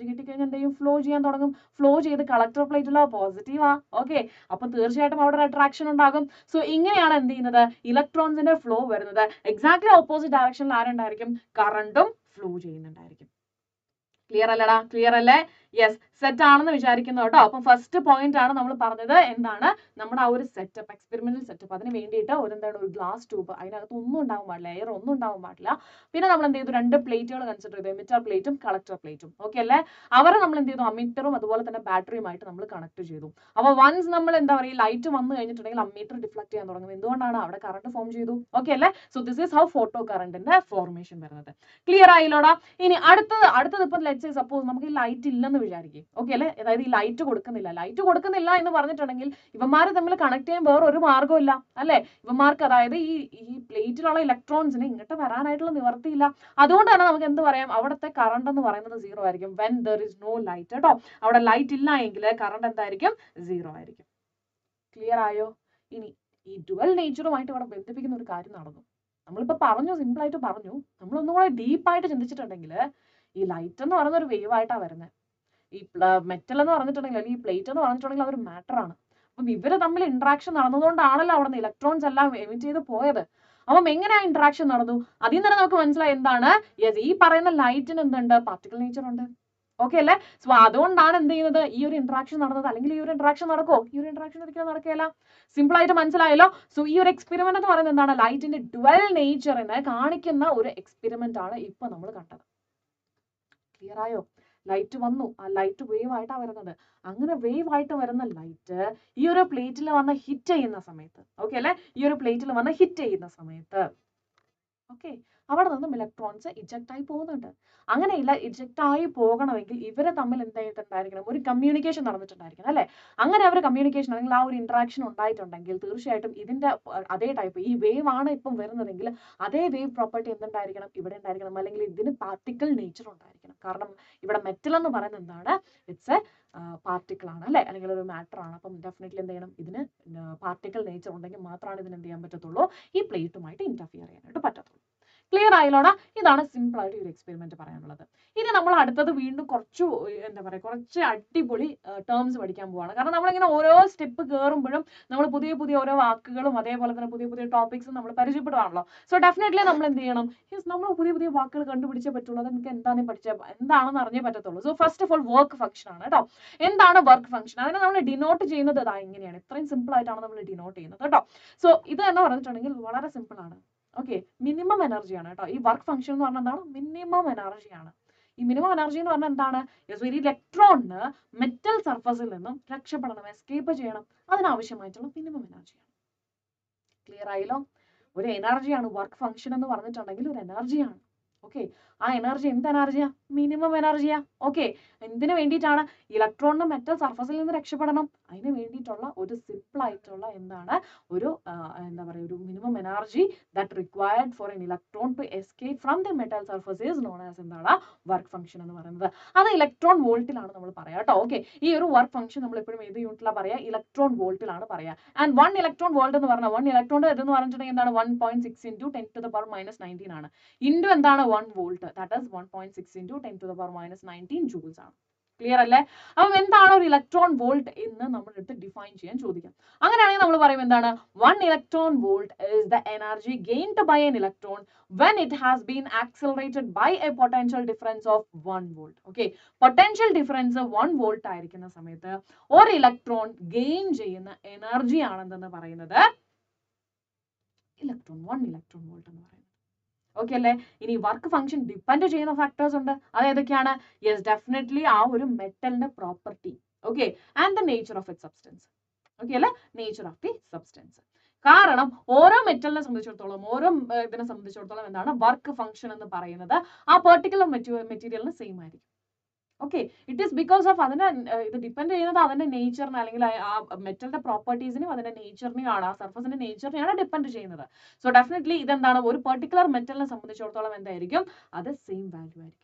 കിട്ടിക്കഴിഞ്ഞാൽ എന്ത് ചെയ്യും, ഫ്ലോ ചെയ്യാൻ തുടങ്ങും. ഫ്ലോ ചെയ്ത് കളക്ടർ പ്ലേറ്റിലോ പോസിറ്റീവാ. ഓക്കെ, അപ്പൊ തീർച്ചയായിട്ടും അവിടെ ഒരു അട്രാക്ഷൻ ഉണ്ടാകും. സോ ഇങ്ങനെയാണ് എന്ത് ചെയ്യുന്നത്, ഇലക്ട്രോൺസിന്റെ ഫ്ലോ വരുന്നത്. എക്സാക്ട്ലി ഓപ്പോസിറ്റ് ഡയറക്ഷനിൽ ആരുണ്ടായിരിക്കും, കറണ്ടും ഫ്ലോ ചെയ്യുന്നുണ്ടായിരിക്കും. ക്ലിയർ അല്ലടാ, ക്ലിയർ അല്ലേ? യെസ്, സെറ്റ് ആണെന്ന് വിചാരിക്കുന്നു കേട്ടോ. അപ്പം ഫസ്റ്റ് പോയിന്റ് ആണ് നമ്മൾ പറഞ്ഞത്, എന്താണ് നമ്മുടെ ആ ഒരു സെറ്റപ്പ്, എക്സ്പെരിമെന്റൽ സെറ്റപ്പ്. അതിന് വേണ്ടിയിട്ട് ഒരു ഗ്ലാസ് ട്യൂബ്, അതിനകത്ത് ഒന്നും ഉണ്ടാവാൻ പാടില്ല, എയർ ഒന്നും ഉണ്ടാവാൻ പാടില്ല. പിന്നെ നമ്മൾ എന്ത് ചെയ്തു, രണ്ട് പ്ലേറ്റുകൾ കൺസിഡർ ചെയ്തു, എമിറ്റർ പ്ലേറ്റും കളക്ടർ പ്ലേറ്റും. ഓക്കെ അല്ലേ, അവരെ നമ്മൾ എന്ത് ചെയ്തു, അമ്മീറ്ററും അതുപോലെ തന്നെ ബാറ്ററിയുമായിട്ട് നമ്മൾ കണക്ട് ചെയ്തു. അപ്പോൾ വൺസ് നമ്മൾ എന്താ പറയുക, ലൈറ്റ് വന്നു കഴിഞ്ഞിട്ടുണ്ടെങ്കിൽ അമ്മീറ്റർ ഡിഫ്ലക്ട് ചെയ്യാൻ തുടങ്ങും. എന്തുകൊണ്ടാണ്, അവിടെ കറണ്ട് ഫോം ചെയ്തു. ഓക്കെ അല്ലേ. So this is how photo കറണ്ടിന്റെ ഫോർമേഷൻ വരുന്നത്. ക്ലിയർ ആയില്ലോടാ. ഇനി അടുത്തത് ഇപ്പൊ ലെറ്റ്സ് സേ സപ്പോസ് നമുക്ക് ഈ ലൈറ്റ് ഇല്ലെന്ന് വിചാരിക്കും. ഓക്കെ അല്ലെ, അതായത് ഈ ലൈറ്റ് കൊടുക്കുന്നില്ല എന്ന് പറഞ്ഞിട്ടുണ്ടെങ്കിൽ ഇവന്മാര് തമ്മിൽ കണക്ട് ചെയ്യാൻ വേറെ ഒരു മാർഗ്ഗവും ഇല്ല അല്ലെ. ഇവന്മാർക്ക് അതായത് ഈ പ്ലേറ്റിലുള്ള ഇലക്ട്രോൺസിന് ഇങ്ങോട്ട് വരാനായിട്ടുള്ള നിവർത്തിയില്ല. അതുകൊണ്ട് തന്നെ നമുക്ക് എന്ത് പറയാം, അവിടുത്തെ കറണ്ട് എന്ന് പറയുന്നത് സീറോ ആയിരിക്കും. When there is no light കേട്ടോ, അവിടെ ലൈറ്റ് ഇല്ല എങ്കിൽ കറണ്ട് എന്തായിരിക്കും, സീറോ ആയിരിക്കും. ക്ലിയർ ആയോ? ഇനി ഈ ഡുവൽ നേച്ചറുമായിട്ട് ഇവിടെ ബന്ധിപ്പിക്കുന്ന ഒരു കാര്യം നടന്നു. നമ്മളിപ്പോ പറഞ്ഞു, സിമ്പിൾ ആയിട്ട് പറഞ്ഞു. നമ്മളൊന്നും കൂടെ ഡീപ്പായിട്ട് ചിന്തിച്ചിട്ടുണ്ടെങ്കിൽ ഈ ലൈറ്റ് എന്ന് പറയുന്ന ഒരു വേവ് ആയിട്ടാണ് വരുന്നത്. ഈ മെറ്റൽ എന്ന് പറഞ്ഞിട്ടുണ്ടെങ്കിൽ, അല്ലെങ്കിൽ ഈ പ്ലേറ്റ് എന്ന് പറഞ്ഞിട്ടുണ്ടെങ്കിൽ അതൊരു മാറ്റർ ആണ്. അപ്പം ഇവര് തമ്മിൽ ഇന്ററാക്ഷൻ നടന്നതുകൊണ്ടാണല്ലോ അവിടെ നിന്ന് ഇലക്ട്രോൺസ് എല്ലാം എമിറ്റ് ചെയ്ത് പോയത്. അപ്പം എങ്ങനെയാ ഇന്ററാക്ഷൻ നടന്നു, അതിൽ നിന്ന് തന്നെ നമുക്ക് മനസ്സിലായി എന്താണ്, യെസ്, ഈ പറയുന്ന ലൈറ്റിന് എന്തുണ്ട്, പാർട്ടിക്കൽ നേച്ചർ ഉണ്ട്. ഓക്കെ അല്ലേ. സോ അതുകൊണ്ടാണ് എന്ത് ചെയ്യുന്നത്, ഈ ഒരു ഇന്ററാക്ഷൻ നടന്നത്. അല്ലെങ്കിൽ ഈ ഒരു ഇന്ററാക്ഷൻ നടക്കോ, ഈ ഒരു ഇന്ററാക്ഷൻ ഒരിക്കലും നടക്കില്ല. സിമ്പിൾ ആയിട്ട് മനസ്സിലായല്ലോ. സോ ഈ ഒരു എക്സ്പെരിമെന്റ് എന്ന് പറയുന്നത് എന്താണ്, ലൈറ്റിന്റെ ഡുവൽ നേച്ചറിനെ കാണിക്കുന്ന ഒരു എക്സ്പെരിമെന്റ് ആണ് ഇപ്പൊ നമ്മൾ കണ്ടത്. ക്ലിയർ ആയോ? ലൈറ്റ് വന്നു, ആ ലൈറ്റ് വേവ് ആയിട്ടാണ് വരുന്നത്. അങ്ങനെ വേവ് ആയിട്ട് വരുന്ന ലൈറ്റ് ഈ ഒരു പ്ലേറ്റിൽ വന്ന് ഹിറ്റ് ചെയ്യുന്ന സമയത്ത്, ഓക്കെ അല്ലെ, ഈ ഒരു പ്ലേറ്റിൽ വന്ന് ഹിറ്റ് ചെയ്യുന്ന സമയത്ത്, ഓക്കെ, അവിടെ നിന്നും ഇലക്ട്രോൺസ് ഇജക്റ്റ് ആയി പോകുന്നുണ്ട്. അങ്ങനെയില്ല, ഇജക്റ്റ് ആയി പോകണമെങ്കിൽ ഇവരെ തമ്മിൽ എന്തായിട്ടുണ്ടായിരിക്കണം, ഒരു കമ്മ്യൂണിക്കേഷൻ നടന്നിട്ടുണ്ടായിരിക്കണം അല്ലെ. അങ്ങനെ അവർ കമ്മ്യൂണിക്കേഷൻ അല്ലെങ്കിൽ ആ ഒരു ഇന്ററാക്ഷൻ ഉണ്ടായിട്ടുണ്ടെങ്കിൽ തീർച്ചയായിട്ടും ഇതിന്റെ അതേ ടൈപ്പ് ഈ വേവ് ആണ് ഇപ്പം വരുന്നതെങ്കിൽ അതേ വേവ് പ്രോപ്പർട്ടി എന്തുണ്ടായിരിക്കണം, ഇവിടെ ഉണ്ടായിരിക്കണം. അല്ലെങ്കിൽ ഇതിന് പാർട്ടിക്കിൾ നേച്ചർ ഉണ്ടായിരിക്കണം. കാരണം ഇവിടെ മെറ്റൽ എന്ന് പറയുന്നത് എന്താണ്, ഇറ്റ്സ് എ പാർട്ടിക്കിൾ ആണ് അല്ലെ, അല്ലെങ്കിൽ ഒരു മാറ്റർ ആണ്. അപ്പം ഡെഫിനറ്റ്ലി എന്ത് ചെയ്യണം, ഇതിന് പാർട്ടിക്കിൾ നേച്ചർ ഉണ്ടെങ്കിൽ മാത്രമാണ് ഇതിന് എന്ത് ചെയ്യാൻ പറ്റത്തുള്ളൂ, ഈ പ്ലേറ്റുമായിട്ട് ഇന്റർഫിയർ ചെയ്യാനായിട്ട് പറ്റത്തുള്ളൂ. ക്ലിയർ ആയില്ലോടാ? ഇതാണ് സിമ്പിൾ ആയിട്ട് ഈ ഒരു എക്സ്പെരിമെന്റ് പറയാനുള്ളത്. ഇനി നമ്മൾ അടുത്തത് വീണ്ടും കുറച്ച് എന്താ പറയുക, കുറച്ച് അടിപൊളി ടേംസ് പഠിക്കാൻ പോവാണ്. കാരണം നമ്മളിങ്ങനെ ഓരോ സ്റ്റെപ്പ് കയറുമ്പോഴും നമ്മൾ പുതിയ പുതിയ ഓരോ വാക്കുകളും അതേപോലെ തന്നെ പുതിയ പുതിയ ടോപ്പിക്സും നമ്മൾ പരിചയപ്പെടുവാണല്ലോ. സോ ഡെഫിനറ്റ്ലി നമ്മൾ എന്ത് ചെയ്യണം, നമ്മൾ പുതിയ പുതിയ വാക്കുകൾ കണ്ടുപിടിച്ചേ പറ്റുള്ളൂ. അത് നമുക്ക് എന്താണെന്ന് അറിഞ്ഞേ പറ്റത്തുള്ളൂ. So first of all work function ആണ് കേട്ടോ. എന്താണ് വർക്ക് ഫംഗ്ഷൻ? അതിനെ നമ്മൾ ഡിനോട്ട് ചെയ്യുന്നത് ഇതാ ഇങ്ങനെയാണ്. ഇത്രയും സിമ്പിൾ ആയിട്ടാണ് നമ്മൾ ഡിനോട്ട് ചെയ്യുന്നത് കേട്ടോ. സോ ഇത് എന്ന് പറഞ്ഞിട്ടുണ്ടെങ്കിൽ വളരെ സിമ്പിൾ ആണ്. ഓക്കെ, മിനിമം എനർജിയാണ് കേട്ടോ. ഈ വർക്ക് ഫംഗ്ഷൻ എന്ന് പറഞ്ഞാൽ എന്താണ്, മിനിമം എനർജിയാണ്. ഈ മിനിമം എനർജി എന്ന് പറഞ്ഞാൽ എന്താണ്, ഒരു ഇലക്ട്രോണിന് മെറ്റൽ സർഫസിൽ നിന്നും രക്ഷപ്പെടണം, എസ്കേപ്പ് ചെയ്യണം, അതിനാവശ്യമായിട്ടുള്ള മിനിമം എനർജിയാണ്. ക്ലിയർ ആയല്ലോ? ഒരു എനർജിയാണ് വർക്ക് ഫംഗ്ഷൻ എന്ന് പറഞ്ഞിട്ടുണ്ടെങ്കിൽ, ഒരു എനർജിയാണ്. ഓക്കെ, ആ എനർജി എന്ത് എനർജിയാ, മിനിമം എനർജിയാ. ഓക്കെ, എന്തിനു വേണ്ടിയിട്ടാണ്, ഇലക്ട്രോണിന് മെറ്റൽ സർഫസിൽ നിന്ന് രക്ഷപ്പെടണം, അതിന് വേണ്ടിയിട്ടുള്ള ഒരു സിമ്പിൾ ആയിട്ടുള്ള എന്താണ്, ഒരു എന്താ പറയുക, ഒരു minimum energy that required for an electron to escape from the metal surface is known as എന്താണ്, വർക്ക് ഫംഗ്ഷൻ എന്ന് പറയുന്നത്. അത് ഇലക്ട്രോൺ വോൾട്ടിലാണ് നമ്മൾ പറയാം കേട്ടോ. ഓക്കെ, ഈ ഒരു വർക്ക് ഫംഗ്ഷൻ നമ്മൾ എപ്പോഴും ഏത് യൂണിറ്റിലാണ് പറയാ, ഇലക്ട്രോൺ വോൾട്ടിലാണ് പറയാ. ആൻഡ് 1 ഇലക്ട്രോൺ വോൾട്ട് എന്ന് പറഞ്ഞാൽ 1 ഇലക്ട്രോൺ എന്ന് പറഞ്ഞിട്ടുണ്ടെങ്കിൽ എന്താണ്, 1.6 into 10 to the power minus 19 ആണ്. ഇൻറ്റു എന്താണ് 1 volt, that is 1.6 into 10 to the power minus 19 joules ആണ്. ക്ലിയർ അല്ലേ? അപ്പം എന്താണ് ഒരു ഇലക്ട്രോൺ വോൾട്ട് എന്ന് നമ്മൾ എടുത്ത് ഡിഫൈൻ ചെയ്യാൻ ചോദിക്കാം. അങ്ങനെയാണെങ്കിൽ നമ്മൾ പറയും എന്താണ്, 1 electron volt is the energy gained by an electron when it has been accelerated by a potential difference of 1 volt. Okay, potential difference 1 volt ആയിരിക്കുന്ന സമയത്ത് ഒരു ഇലക്ട്രോൺ ഗെയിൻ ചെയ്യുന്ന എനർജി ആണെന്ന് പറയുന്നത് ഇലക്ട്രോൺ 1 ഇലക്ട്രോൺ വോൾട്ട് എന്ന് പറയുന്നത്. ഓക്കെ അല്ലേ? ഇനി വർക്ക് ഫംഗ്ഷൻ ഡിപ്പെൻഡ് ചെയ്യുന്ന ഫാക്ടേഴ്സ് ഉണ്ട്. അത് ഏതൊക്കെയാണ്? യെസ്, ഡെഫിനറ്റ്ലി ആ ഒരു മെറ്റലിന്റെ property. Okay, and the nature of it substance. Okay അല്ലേ? Nature of the substance. കാരണം ഓരോ മെറ്റലിനെ സംബന്ധിച്ചിടത്തോളം, ഓരോ ഇതിനെ സംബന്ധിച്ചിടത്തോളം എന്താണ് വർക്ക് ഫംഗ്ഷൻ എന്ന് പറയുന്നത് ആ പെർട്ടിക്കുലർ മെറ്റീരിയലിന് സെയിം ആയിരിക്കും. Okay, it is because of അതിന്റെ ഇത് ഡിപ്പെൻഡ് ചെയ്യുന്നത് അതിന്റെ നേച്ചറിനെ അല്ലെങ്കിൽ ആ മെറ്റലിന്റെ പ്രോപ്പർട്ടീസിനും അതിന്റെ നേച്ചറിനെയും ആണ്, ആ സർഫസിന്റെ നേച്ചറിനെയാണ് ഡിപ്പെൻഡ് ചെയ്യുന്നത്. സോ ഡെഫിനറ്റ്ലി ഇതെന്താണ്, ഒരു പെർട്ടിക്കുലർ മെറ്റലിനെ സംബന്ധിച്ചിടത്തോളം എന്തായിരിക്കും, അത് സെയിം വാല്യൂ ആയിരിക്കും.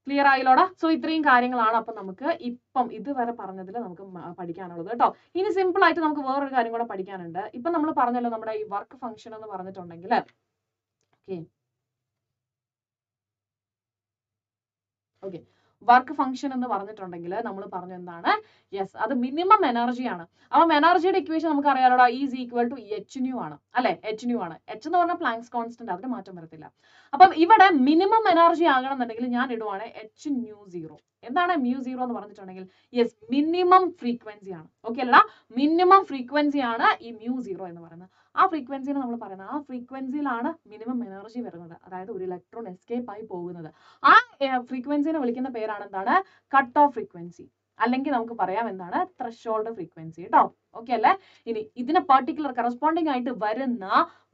ക്ലിയർ ആയില്ലോടാ? സോ ഇത്രയും കാര്യങ്ങളാണ് അപ്പൊ നമുക്ക് ഇപ്പം ഇതുവരെ പറഞ്ഞതിൽ നമുക്ക് പഠിക്കാനുള്ളത് കേട്ടോ. ഇനി സിമ്പിൾ ആയിട്ട് നമുക്ക് വേറൊരു കാര്യം കൂടെ പഠിക്കാനുണ്ട്. ഇപ്പൊ നമ്മൾ പറഞ്ഞല്ലോ നമ്മുടെ ഈ വർക്ക് ഫംഗ്ഷൻ എന്ന് പറഞ്ഞിട്ടുണ്ടെങ്കിൽ, ഓക്കെ ഓക്കെ വർക്ക് ഫംഗ്ഷൻ എന്ന് പറഞ്ഞിട്ടുണ്ടെങ്കിൽ നമ്മൾ പറഞ്ഞു എന്താണ്, യെസ് അത് മിനിമം എനർജിയാണ്. അപ്പം എനർജിയുടെ ഇക്വേഷൻ നമുക്ക് അറിയാലോടാ, is equal to h nu ആണ് അല്ലെ. എച്ച് ന്യൂ ആണ്. എച്ച് എന്ന് പറഞ്ഞാൽ പ്ലാങ്ക്സ് കോൺസ്റ്റന്റ്, അതിന് മാറ്റം വരത്തില്ല. അപ്പം ഇവിടെ മിനിമം എനർജി ആകണമെന്നുണ്ടെങ്കിൽ ഞാൻ ഇടുവാണ് എച്ച് ന്യൂ സീറോ. എന്താണ് മ്യൂ സീറോ എന്ന് പറഞ്ഞിട്ടുണ്ടെങ്കിൽ, യെസ് മിനിമം ഫ്രീക്വൻസി ആണ്. ഓക്കെ അല്ല, മിനിമം ഫ്രീക്വൻസി ആണ് ഈ മ്യൂ സീറോ എന്ന് പറയുന്നത്. ആ ഫ്രീക്വൻസിനെ നമ്മൾ പറയുന്നത്, ആ ഫ്രീക്വൻസിയിലാണ് മിനിമം എനർജി വരുന്നത്, അതായത് ഒരു ഇലക്ട്രോൺ എസ്കേപ്പ് ആയി പോകുന്നത്. ആ ഫ്രീക്വൻസിനെ വിളിക്കുന്ന പേരാണ് എന്താണ്, കട്ട് ഓഫ് ഫ്രീക്വൻസി, അല്ലെങ്കിൽ നമുക്ക് പറയാം എന്താണ്, ത്രെഷോൾഡ് ഫ്രീക്വൻസി കേട്ടോ. ഓക്കെ അല്ലേ? ഇനി ഇതിന് പർട്ടിക്കുലർ കറസ്പോണ്ടിങ് ആയിട്ട് വരുന്ന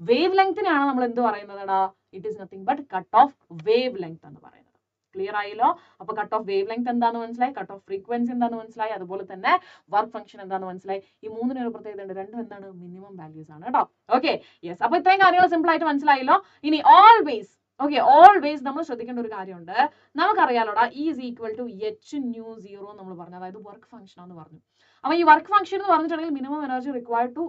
വേവ് ലെങ്തിനെയാണ് നമ്മൾ എന്ത് പറയുന്നത്, it is nothing but cut off wave length എന്ന് പറയുന്നത്. ക്ലിയർ ആയല്ലോ? അപ്പൊ കട്ട് ഓഫ് വേവ് ലെങ്ത് എന്താന്ന് മനസ്സിലായി, കട്ട് ഓഫ് ഫ്രീക്വൻസി എന്താന്ന് മനസ്സിലായി, അതുപോലെ തന്നെ വർക്ക് ഫംഗ്ഷൻ എന്താന്ന് മനസ്സിലായി. ഈ മൂന്നിനും ഒരു പ്രത്യേകത ഉണ്ട്, രണ്ടും എന്താണ്, മിനിമം വാല്യൂസ് ആണ് കേട്ടോ. Okay, yes. അപ്പൊ ഇത്രയും കാര്യങ്ങൾ സിമ്പിൾ ആയിട്ട് മനസ്സിലായല്ലോ. ഇനി ഓൾവേസ്, ഓക്കെ ഓൾവേസ് നമ്മൾ ശ്രദ്ധിക്കേണ്ട ഒരു കാര്യമുണ്ട്. നമുക്കറിയാലോടാ, is equal to h nu zero നമ്മൾ പറഞ്ഞു, അതായത് വർക്ക് ഫംഗ്ഷൻ ആണെന്ന് പറഞ്ഞു. അപ്പൊ ഈ വർക്ക് ഫംഗ്ഷൻ എന്ന് പറഞ്ഞിട്ടുണ്ടെങ്കിൽ minimum energy required to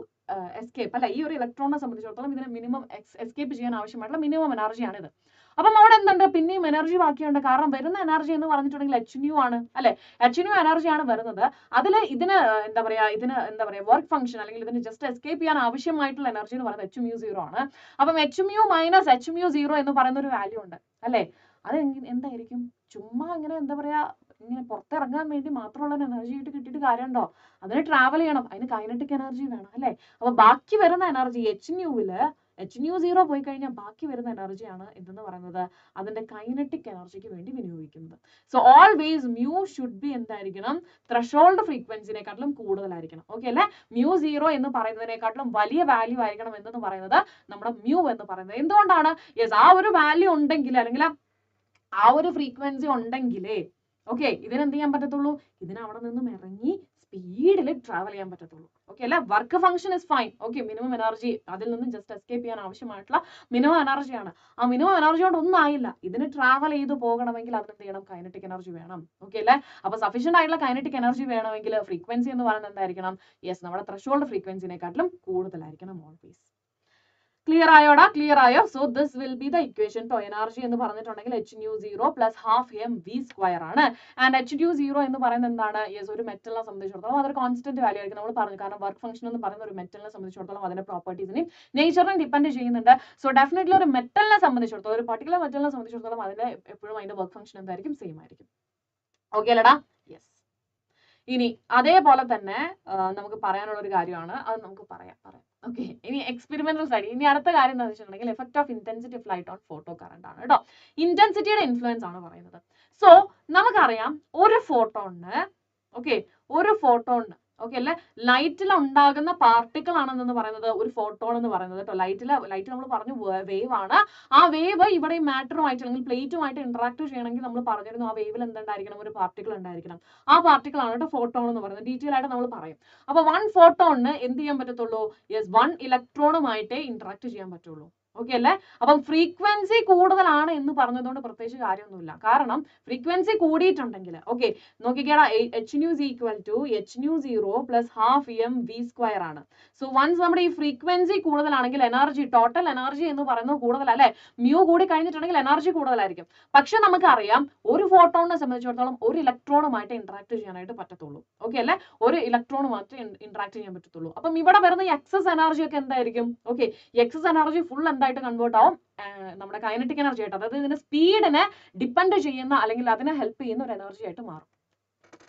escape അല്ല, ഈ ഒരു ഇലക്ട്രോണിനെ സംബന്ധിച്ചിടത്തോളം ഇതിന് മിനിമം എസ്കേപ്പ് ചെയ്യാൻ ആവശ്യമായിട്ടുള്ള മിനിമം എനർജിയാണ് ഇത്. അപ്പം അവിടെ എന്തുണ്ട്, പിന്നെയും എനർജി ബാക്കിയുണ്ട്. കാരണം വരുന്ന എനർജി എന്ന് പറഞ്ഞിട്ടുണ്ടെങ്കിൽ എച്ച് ന്യൂ ആണ് അല്ലെ, എച്ച് ന്യൂ എനർജിയാണ് വരുന്നത്. അതിൽ ഇതിന് എന്താ പറയാ വർക്ക് ഫംഗ്ഷൻ അല്ലെങ്കിൽ ഇതിന് ജസ്റ്റ് എസ്കേപ്പ് ചെയ്യാൻ ആവശ്യമായിട്ടുള്ള എനർജി എന്ന് പറയുന്നത് എച്ച് മ്യൂ സീറോ ആണ്. അപ്പം H mu minus H mu zero എന്ന് പറയുന്ന ഒരു വാല്യൂ ഉണ്ട് അല്ലെ. അത് എന്തായിരിക്കും, ചുമ്മാ ഇങ്ങനെ എന്താ പറയാ, ഇങ്ങനെ പുറത്തിറങ്ങാൻ വേണ്ടി മാത്രമുള്ള എനർജി ആയിട്ട് കിട്ടിയിട്ട് കാര്യമുണ്ടോ, അതിന് ട്രാവൽ ചെയ്യണം, അതിന് കൈനറ്റിക് എനർജി വേണം അല്ലെ. അപ്പൊ ബാക്കി വരുന്ന എനർജി എച്ച് ന്യൂവില് HNO0 പോയി കഴിഞ്ഞാൽ ബാക്കി വരുന്ന എനർജിയാണ് എന്തെന്ന് പറയുന്നത്, അതിന്റെ കൈനറ്റിക് എനർജിക്ക് വേണ്ടി വിനിയോഗിക്കുന്നത്. So always mu should be എന്തായിരിക്കണം, ത്രഷോൾഡ് ഫ്രീക്വൻസിനെക്കാട്ടിലും കൂടുതലായിരിക്കണം. ഓക്കെ അല്ലെ? μ0 എന്ന് പറയുന്നതിനെക്കാട്ടിലും വലിയ വാല്യൂ ആയിരിക്കണം എന്ന് പറയുന്നത് നമ്മുടെ മ്യൂ എന്ന് പറയുന്നത്. എന്തുകൊണ്ടാണ്? യെസ്, ആ ഒരു വാല്യൂ ഉണ്ടെങ്കിൽ അല്ലെങ്കിൽ ആ ഒരു ഫ്രീക്വൻസി ഉണ്ടെങ്കിലേ ഓക്കെ ഇതിനെന്ത് ചെയ്യാൻ പറ്റത്തുള്ളൂ, ഇതിന് അവിടെ നിന്നും ഇറങ്ങി സ്പീഡിൽ ട്രാവൽ ചെയ്യാൻ പറ്റത്തുള്ളൂ. ഓക്കെ അല്ലെ? Work function is fine. Okay, minimum energy അതിൽ നിന്നും ജസ്റ്റ് എസ്കേപ്പ് ചെയ്യാൻ ആവശ്യമായിട്ടുള്ള മിനിമം എനർജിയാണ്. ആ മിനിമം എനർജി കൊണ്ട് ഒന്നും ആയില്ല. ഇതിന് ട്രാവൽ ചെയ്ത് പോകണമെങ്കിൽ അതിന് എന്ത് ചെയ്യണം, കൈനറ്റിക് എനർജി വേണം. ഓക്കെ അല്ലെ? അപ്പൊ സഫീഷ്യന്റ് ആയിട്ടുള്ള കൈനറ്റിക് എനർജി വേണമെങ്കിൽ ഫ്രീക്വൻസി എന്ന് പറയുന്നത് എന്തായിരിക്കണം, യെസ്, നമ്മുടെ ത്രഷോൾഡ് ഫ്രീക്വൻസിനെക്കാട്ടിലും കൂടുതലായിരിക്കണം ഓൾവേസ്. ക്ലിയർ ആയോടാ? ക്ലിയർ ആയോ? So this will be the equation to energy എന്ന് പറഞ്ഞിട്ടുണ്ടെങ്കിൽ HNO0 പ്ലസ് ഹാഫ് mv² ആണ്. ആൻഡ് HNO0 എന്ന് പറയുന്നത് എന്താണ്? യെസ്, ഒരു മെറ്റലിനെ സംബന്ധിച്ചിടത്തോളം അതൊരു കോൺസ്റ്റന്റ് വാല്യൂ ആയിരിക്കും നമ്മൾ പറഞ്ഞു. കാരണം വർക്ക് ഫംഗ്ഷൻ എന്ന് പറയുന്ന ഒരു മെറ്റലിനെ സംബന്ധിച്ചിടത്തോളം അതിന്റെ പ്രോപ്പർട്ടീസിനെയും നേച്ചറിനെയും ഡിപ്പെൻഡ് ചെയ്യുന്നുണ്ട്. സോ ഡെഫിനറ്റ്ലി ഒരു മെറ്റലിനെ സംബന്ധിച്ചിടത്തോളം, ഒരു പർട്ടിക്കുലർ മെറ്റലിനെ സംബന്ധിച്ചിടത്തോളം അതിന്റെ എപ്പോഴും അതിന്റെ വർക്ക് ഫംഗ്ഷൻ എന്തായിരിക്കും, സെയിം ആയിരിക്കും. ഓക്കെ അല്ലടാ? യെസ്. ഇനി അതേപോലെ തന്നെ നമുക്ക് പറയാനുള്ള ഒരു കാര്യമാണ്, അത് നമുക്ക് പറയാം. ഓക്കെ, ഇനി എക്സ്പെരിമെന്റൽ സ്റ്റഡി. ഇനി അടുത്ത കാര്യം എന്താണെന്ന് വെച്ചിട്ടുണ്ടെങ്കിൽ effect of intensity of light on photo current ആണ് കേട്ടോ. ഇന്റൻസിറ്റിയുടെ ഇൻഫ്ലുവൻസ് ആണ് പറയുന്നത്. സോ നമുക്കറിയാം ഒരു ഫോട്ടോണിന് ഓക്കെ അല്ലെ, ലൈറ്റിൽ ഉണ്ടാകുന്ന പാർട്ടിക്കിൾ ആണെന്ന് പറയുന്നത് ഒരു ഫോട്ടോൺ എന്ന് പറയുന്നത് കേട്ടോ. ലൈറ്റ് നമ്മൾ പറഞ്ഞു വേവ് ആണ്. ആ വേവ് ഇവിടെ മാറ്ററുമായിട്ട് അല്ലെങ്കിൽ പ്ലേറ്റുമായിട്ട് ഇന്ററാക്ട് ചെയ്യണമെങ്കിൽ നമ്മൾ പറഞ്ഞിരുന്നു ആ വേവിൽ എന്തുണ്ടായിരിക്കണം, ഒരു പാർട്ടിക്കിൾ ഉണ്ടായിരിക്കണം. ആ പാർട്ടിക്കിൾ ആണ് കേട്ടോ ഫോട്ടോൺ എന്ന് പറയുന്നത്. ഡീറ്റെയിൽ ആയിട്ട് നമ്മൾ പറയും. അപ്പൊ 1 ഫോട്ടോണിന് എന്ത് ചെയ്യാൻ പറ്റത്തുള്ളൂ, യെസ്, 1 ഇലക്ട്രോണുമായിട്ടേ ഇന്ററാക്ട് ചെയ്യാൻ പറ്റുള്ളൂ. ഓക്കെ അല്ലെ? അപ്പം ഫ്രീക്വൻസി കൂടുതലാണ് എന്ന് പറഞ്ഞതുകൊണ്ട് പ്രത്യേകിച്ച് കാര്യമൊന്നുമില്ല. കാരണം ഫ്രീക്വൻസി കൂടിയിട്ടുണ്ടെങ്കിൽ ഓക്കെ നോക്കിക്കേടാ, HNO is equal to HNO0 plus half mv² ആണ്. സോ വൺസ് നമ്മുടെ ഈ ഫ്രീക്വൻസി കൂടുതലാണെങ്കിൽ എനർജി, ടോട്ടൽ എനർജി എന്ന് പറയുന്നത് കൂടുതലല്ലേ. മ്യൂ കൂടി കഴിഞ്ഞിട്ടുണ്ടെങ്കിൽ എനർജി കൂടുതലായിരിക്കും. പക്ഷെ നമുക്കറിയാം ഒരു ഫോട്ടോണിനെ സംബന്ധിച്ചിടത്തോളം ഒരു ഇലക്ട്രോണുമായിട്ട് ഇന്ററാക്ട് ചെയ്യാനായിട്ട് പറ്റത്തുള്ളൂ. ഓക്കെ അല്ലെ? ഒരു ഇലക്ട്രോണുമായിട്ട് ഇന്ററാക്ട് ചെയ്യാൻ പറ്റത്തുള്ളൂ. അപ്പം ഇവിടെ വരുന്ന എക്സസ് എനർജി ഒക്കെ എന്തായിരിക്കും, ഓക്കെ എക്സസ് എനർജി ഫുൾ എന്തായിട്ട് കൺവേർട്ട് ആവും, നമ്മുടെ കൈനറ്റിക് എനർജി ആയിട്ട്, അതായത് ഇതിന്റെ സ്പീഡിനെ ഡിപ്പെൻഡ് ചെയ്യുന്ന അല്ലെങ്കിൽ അതിനെ ഹെൽപ്പ് ചെയ്യുന്ന ഒരു എനർജി ആയിട്ട് മാറും.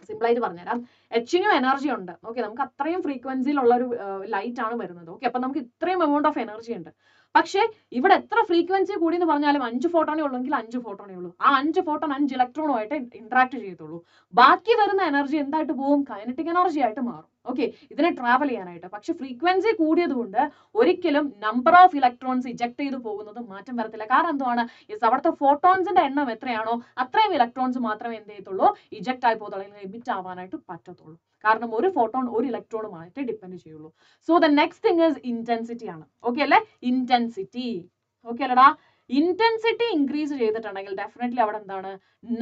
സിമ്പിൾ ആയിട്ട് പറഞ്ഞുതരാം. HNO എനർജി ഉണ്ട്. ഓക്കെ, നമുക്ക് അത്രയും ഫ്രീക്വൻസിയിലുള്ള ഒരു ലൈറ്റ് ആണ് വരുന്നത്. ഓക്കെ, അപ്പൊ നമുക്ക് ഇത്രയും എമൗണ്ട് ഓഫ് എനർജി ഉണ്ട്. പക്ഷേ ഇവിടെ എത്ര ഫ്രീക്വൻസി കൂടി എന്ന് പറഞ്ഞാലും 5 ഫോട്ടോണേ ഉള്ളെങ്കിൽ 5 ഫോട്ടോണേ ഉള്ളൂ. ആ 5 ഫോട്ടോൺ 5 ഇലക്ട്രോണുമായിട്ട് ഇന്ററാക്ട് ചെയ്യത്തുള്ളൂ. ബാക്കി വരുന്ന എനർജി എന്തായിട്ട് പോകും, കൈനറ്റിക് എനർജി ആയിട്ട് മാറും. ഓക്കെ, ഇതിനെ ട്രാവൽ ചെയ്യാനായിട്ട്. പക്ഷെ ഫ്രീക്വൻസി കൂടിയത് കൊണ്ട് ഒരിക്കലും നമ്പർ ഓഫ് ഇലക്ട്രോൺസ് ഇജക്ട് ചെയ്ത് പോകുന്നത് മാറ്റം വരത്തില്ല. കാരണം എന്താണ്, അവിടുത്തെ ഫോട്ടോൺസിന്റെ എണ്ണം എത്രയാണോ അത്രയും ഇലക്ട്രോൺസ് മാത്രമേ എന്ത് ചെയ്യത്തുള്ളൂ, ഇജക്ട് ആയി പോകത്തുള്ളൂ, അല്ലെങ്കിൽ എമിറ്റ് ആവാനായിട്ട് പറ്റത്തുള്ളൂ. കാരണം ഒരു ഫോട്ടോൺ ഒരു ഇലക്ട്രോണുമായിട്ട് ഡിപ്പെൻഡ് ചെയ്യുള്ളൂ. So the next thing is intensity ആണ്. ഓക്കെ അല്ലെ? ഇന്റൻസിറ്റി. ഓക്കെ അല്ലടാ? ഇന്റൻസിറ്റി ഇൻക്രീസ് ചെയ്തിട്ടുണ്ടെങ്കിൽ ഡെഫിനറ്റ്ലി അവിടെ എന്താണ്,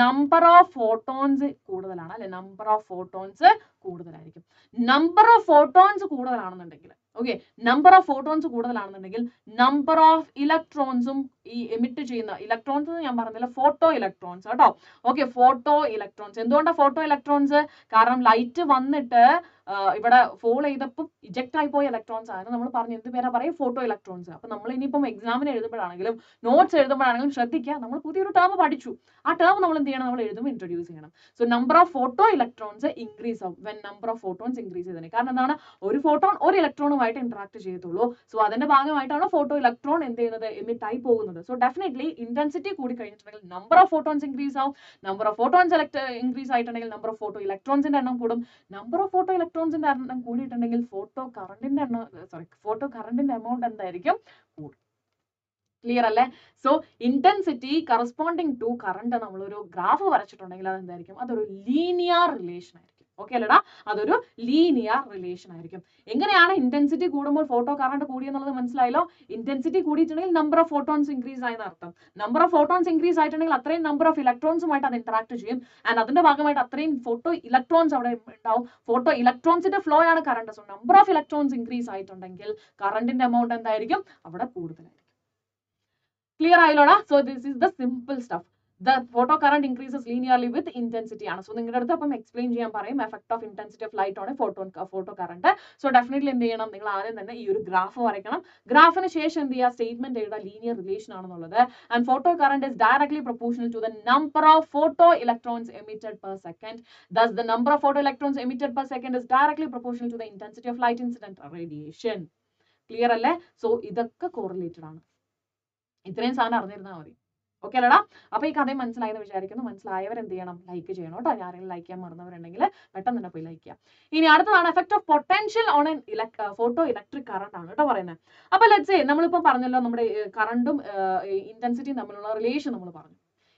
നമ്പർ ഓഫ് ഫോട്ടോൺസ് കൂടുതലാണ് അല്ലെ. നമ്പർ ഓഫ് ഫോട്ടോൺസ് കൂടുതലായിരിക്കും. നമ്പർ ഓഫ് ഫോട്ടോൺസ് കൂടുതലാണെന്നുണ്ടെങ്കിൽ ഓക്കെ നമ്പർ ഓഫ് ഫോട്ടോൺസ് കൂടുതലാണെന്നുണ്ടെങ്കിൽ നമ്പർ ഓഫ് ഇലക്ട്രോൺസും ഈ എമിറ്റ് ചെയ്യുന്ന ഇലക്ട്രോൺസ് ഞാൻ പറഞ്ഞില്ല, ഫോട്ടോ ഇലക്ട്രോൺസ് കേട്ടോ. Okay, photo electrons. എന്തുകൊണ്ടാണ് ഫോട്ടോ ഇലക്ട്രോൺസ്? കാരണം ലൈറ്റ് വന്നിട്ട് ഇവിടെ ഫോൾ ചെയ്തപ്പോൾ ഇജക്ട് ആയി പോയ ഇലക്ട്രോൺസ് ആണ് നമ്മൾ പറഞ്ഞു എന്ത് പേരാ പറയും, ഫോട്ടോ ഇലക്ട്രോൺസ്. അപ്പൊ നമ്മൾ ഇനിയിപ്പം എക്സാമിന് എഴുതുമ്പോഴാണെങ്കിലും നോട്ട്സ് എഴുതുമ്പോഴാണെങ്കിലും ശ്രദ്ധിക്കുക, നമ്മൾ പുതിയൊരു ടേം പഠിച്ചു. ആ ടേം നമ്മൾ എന്ത് ചെയ്യണം, നമ്മൾ എഴുതുമ്പോൾ ഇൻട്രൊഡ്യൂസ് ചെയ്യണം. So number of photo electrons increase ആവും when number of photons increase ചെയ്തതിന്. കാരണം എന്താണ്, ഒരു ഫോട്ടോൺ ഒരു ഇലക്ട്രോണുമായിട്ട് ഇന്ററാക്ട് ചെയ്യത്തുള്ളൂ. സോ അതിന്റെ ഭാഗമായിട്ടാണ് ഫോട്ടോ ഇലക്ട്രോൺ എന്ത് ചെയ്യുന്നത്, എമിറ്റ് ആയി പോകുന്നത്. സോ ഡെഫിനറ്റ്ലി ഇന്റൻസിറ്റി കൂടി കഴിഞ്ഞിട്ടുണ്ടെങ്കിൽ നമ്പർ ഓഫ് ഫോട്ടോൺസ് ഇൻക്രീസ് ആവും. നമ്പർ ഓഫ് ഫോട്ടോൺസ് ഇൻക്രീസ് ആയിട്ടുണ്ടെങ്കിൽ നമ്പർ ഓഫ് ഫോട്ടോ ഇലക്ട്രോൺസിന്റെ എണ്ണം കൂടും. നമ്പർ ഓഫ് ഫോട്ടോ ഇലക്ട്രോൺസിന്റെ എണ്ണം കൂടിയിട്ടുണ്ടെങ്കിൽ ഫോട്ടോ കറണ്ടിന്റെ എമൗണ്ട് എന്തായിരിക്കും, കൂടും. ക്ലിയർ അല്ലേ? So intensity corresponding to current നമ്മളൊരു ഗ്രാഫ് വരച്ചിട്ടുണ്ടെങ്കിൽ അതെന്തായിരിക്കും, അതൊരു ലീനിയർ റിലേഷൻ ആയിരിക്കും. ഓക്കെ അല്ലടാ? അതൊരു ലീനിയർ റിലേഷൻ ആയിരിക്കും. എങ്ങനെയാണ് ഇന്റൻസിറ്റി കൂടുമ്പോൾ ഫോട്ടോ കറണ്ട് കൂടിയെന്നുള്ളത് മനസ്സിലായല്ലോ. ഇന്റൻസിറ്റി കൂടിയിട്ടുണ്ടെങ്കിൽ നമ്പർ ഓഫ് ഫോട്ടോൺസ് ഇൻക്രീസ് ആയെന്ന് അർത്ഥം. നമ്പർ ഓഫ് ഫോട്ടോൺസ് ഇൻക്രീസ് ആയിട്ടുണ്ടെങ്കിൽ അത്രയും നമ്പർ ഓഫ് ഇലക്ട്രോൺസുമായിട്ട് അത് ഇന്ററാക്ട് ചെയ്യും. ആൻഡ് അതിന്റെ ഭാഗമായിട്ട് അത്രയും ഫോട്ടോ ഇലക്ട്രോൺസ് അവിടെ ഉണ്ടാവും. ഫോട്ടോ ഇലക്ട്രോൺസിന്റെ ഫ്ലോ ആണ് current. So number of electrons increase ആയിട്ടുണ്ടെങ്കിൽ കറണ്ടിന്റെ എമൗണ്ട് എന്തായിരിക്കും, അവിടെ കൂടുതലായിരിക്കും. ക്ലിയർ ആയില്ലോടാ? So this is the simple stuff. The photo current increases linearly with intensity ആണ്. സോ നിങ്ങളുടെ അടുത്ത് അപ്പം എക്സ്പ്ലെയിൻ ചെയ്യാൻ പറയും effect of intensity of light ആണ് ഫോട്ടോ കറണ്ട്. സോ ഡെഫിനറ്റ്ലി എന്ത് ചെയ്യണം, നിങ്ങൾ ആദ്യം തന്നെ ഈ ഒരു ഗ്രാഫ് വരയ്ക്കണം. ഗ്രാഫിന് ശേഷം എന്ത് ചെയ്യുക, സ്റ്റേറ്റ്മെന്റ് എഴുതുക ലീനിയർ റിലേഷൻ ആണെന്നുള്ളത്. And photo current is directly proportional to the number of photo electrons emitted per second. Thus the number of photo electrons emitted per second is directly proportional to the intensity of light incident radiation. Clear അല്ലേ? So ഇതൊക്കെ correlated ആണ്. ഇത്രയും സാധനം അറിഞ്ഞിരുന്നാൽ മതി. Okay അല്ലടാ? അപ്പൊ ഈ കഥയും മനസ്സിലായെന്ന് വിചാരിക്കുന്നു. മനസ്സിലായവർ എന്ത് ചെയ്യണം? ലൈക്ക് ചെയ്യണം കേട്ടോ. ആരെങ്കിലും ലൈക്ക് ചെയ്യാൻ മറന്നവരുണ്ടെങ്കിൽ പെട്ടെന്ന് തന്നെ പോയി ലൈക്ക് ചെയ്യാം. ഇനി അടുത്തതാണ് effect of potential on N photo electric current ആണ് കേട്ടോ പറയുന്നത്. അപ്പൊ ലെറ്റ്സ് സേ നമ്മളിപ്പോ പറഞ്ഞല്ലോ നമ്മുടെ കറണ്ടും ഇന്റൻസിറ്റിയും തമ്മിലുള്ള റിലേഷൻ നമ്മൾ പറഞ്ഞു.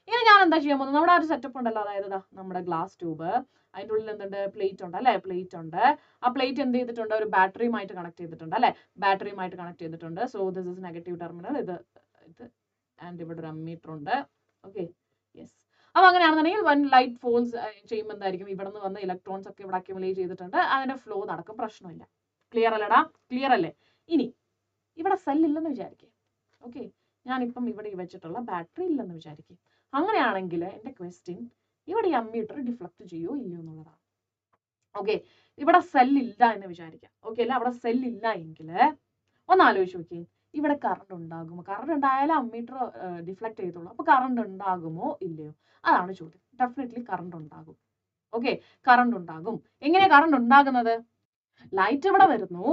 ഇനി ഞാൻ എന്താ ചെയ്യാൻ പോകുന്നത്? നമ്മുടെ ആ ഒരു സെറ്റപ്പ് ഉണ്ടല്ലോ, അതായത് നമ്മുടെ ഗ്ലാസ് ട്യൂബ്, അതിൻ്റെ ഉള്ളിൽ എന്തുണ്ട്? പ്ലേറ്റ് ഉണ്ട് അല്ലെ? പ്ലേറ്റ് ഉണ്ട്. ആ പ്ലേറ്റ് എന്ത് ചെയ്തിട്ടുണ്ട്? ഒരു ബാറ്ററിയുമായിട്ട് കണക്ട് ചെയ്തിട്ടുണ്ട് അല്ലെ? ബാറ്ററിയുമായിട്ട് കണക്ട് ചെയ്തിട്ടുണ്ട്. So this is negative terminal, ഇത് ആൻഡ് ഇവിടെ ഒരു അമ്മീറ്റർ ഉണ്ട്. Okay, yes. അപ്പൊ അങ്ങനെയാണെന്നുണ്ടെങ്കിൽ വൺ ലൈറ്റ് ഫോൾസ് ചെയ്യുമ്പോൾ എന്തായിരിക്കും? ഇവിടെ നിന്ന് വന്ന ഇലക്ട്രോൺസ് ഒക്കെ ഇവിടെ അക്യുമുലേറ്റ് ചെയ്തിട്ടുണ്ട്, അതിന്റെ ഫ്ലോ നടക്കും, പ്രശ്നമില്ല. ക്ലിയർ അല്ലടാ? ക്ലിയർ അല്ലേ? ഇനി ഇവിടെ സെൽ ഇല്ലെന്ന് വിചാരിക്കേ. ഓക്കെ, ഞാനിപ്പം ഇവിടെ വെച്ചിട്ടുള്ള ബാറ്ററി ഇല്ലെന്ന് വിചാരിക്കും. അങ്ങനെയാണെങ്കിൽ എന്റെ ക്വസ്റ്റ്യൻ, ഇവിടെ ഈ അമ്മീറ്റർ ഡിഫ്ലക്ട് ചെയ്യോ ഇല്ലയോ എന്നുള്ളതാണ്. ഓക്കെ, ഇവിടെ സെൽ ഇല്ല എന്ന് വിചാരിക്കാം. ഓക്കെ അല്ല, അവിടെ സെൽ ഇല്ല എങ്കിൽ ഒന്ന് ആലോചിച്ച് നോക്കി, ഇവിടെ കറണ്ട് ഉണ്ടാകുമോ? കറണ്ട് ഉണ്ടായാലും അമ്മീറ്റർ ഡിഫ്ലക്ട് ചെയ്തോളൂ. അപ്പൊ കറണ്ട് ഉണ്ടാകുമോ ഇല്ലയോ? അതാണ് ചോദ്യം. ഡെഫിനറ്റ്ലി കറണ്ട് ഉണ്ടാകും. ഓക്കെ, കറണ്ട് ഉണ്ടാകും. എങ്ങനെയാ കറണ്ട് ഉണ്ടാകുന്നത്? ലൈറ്റ് ഇവിടെ വരുന്നു.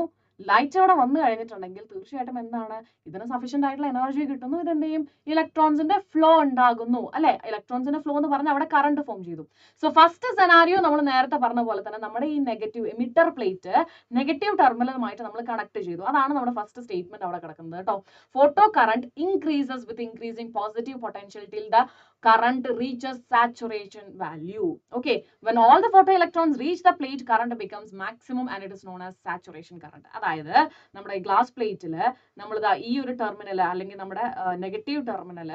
ലൈറ്റ് ഇവിടെ വന്നു കഴിഞ്ഞിട്ടുണ്ടെങ്കിൽ തീർച്ചയായിട്ടും എന്താണ്? ഇതിന് സഫീഷ്യന്റ് ആയിട്ടുള്ള എനർജി കിട്ടുന്നു. ഇതെന്ത് ചെയ്യും? ഇലക്ട്രോൺസിന്റെ ഫ്ലോ ഉണ്ടാകുന്നു അല്ലെ? ഇലക്ട്രോൺസിന്റെ ഫ്ലോ എന്ന് പറഞ്ഞാൽ അവിടെ കറണ്ട് ഫോം ചെയ്തു. സോ ഫസ്റ്റ് സെനാരിയോ നമ്മൾ നേരത്തെ പറഞ്ഞ പോലെ തന്നെ നമ്മുടെ ഈ നെഗറ്റീവ് എമിറ്റർ പ്ലേറ്റ് നെഗറ്റീവ് ടെർമിനലുമായിട്ട് നമ്മൾ കണക്ട് ചെയ്തു. അതാണ് നമ്മുടെ ഫസ്റ്റ് സ്റ്റേറ്റ്മെന്റ് അവിടെ കിടക്കുന്നത് കേട്ടോ. Photo current increases with increasing positive potential till the current reaches saturation value. Okay, when all the photoelectrons reach the plate, current becomes maximum and it is known as saturation current. അതായത് നമ്മുടെ glass പ്ലേറ്റില് നമ്മൾ ഈ ഒരു terminal അല്ലെങ്കിൽ നമ്മുടെ negative terminal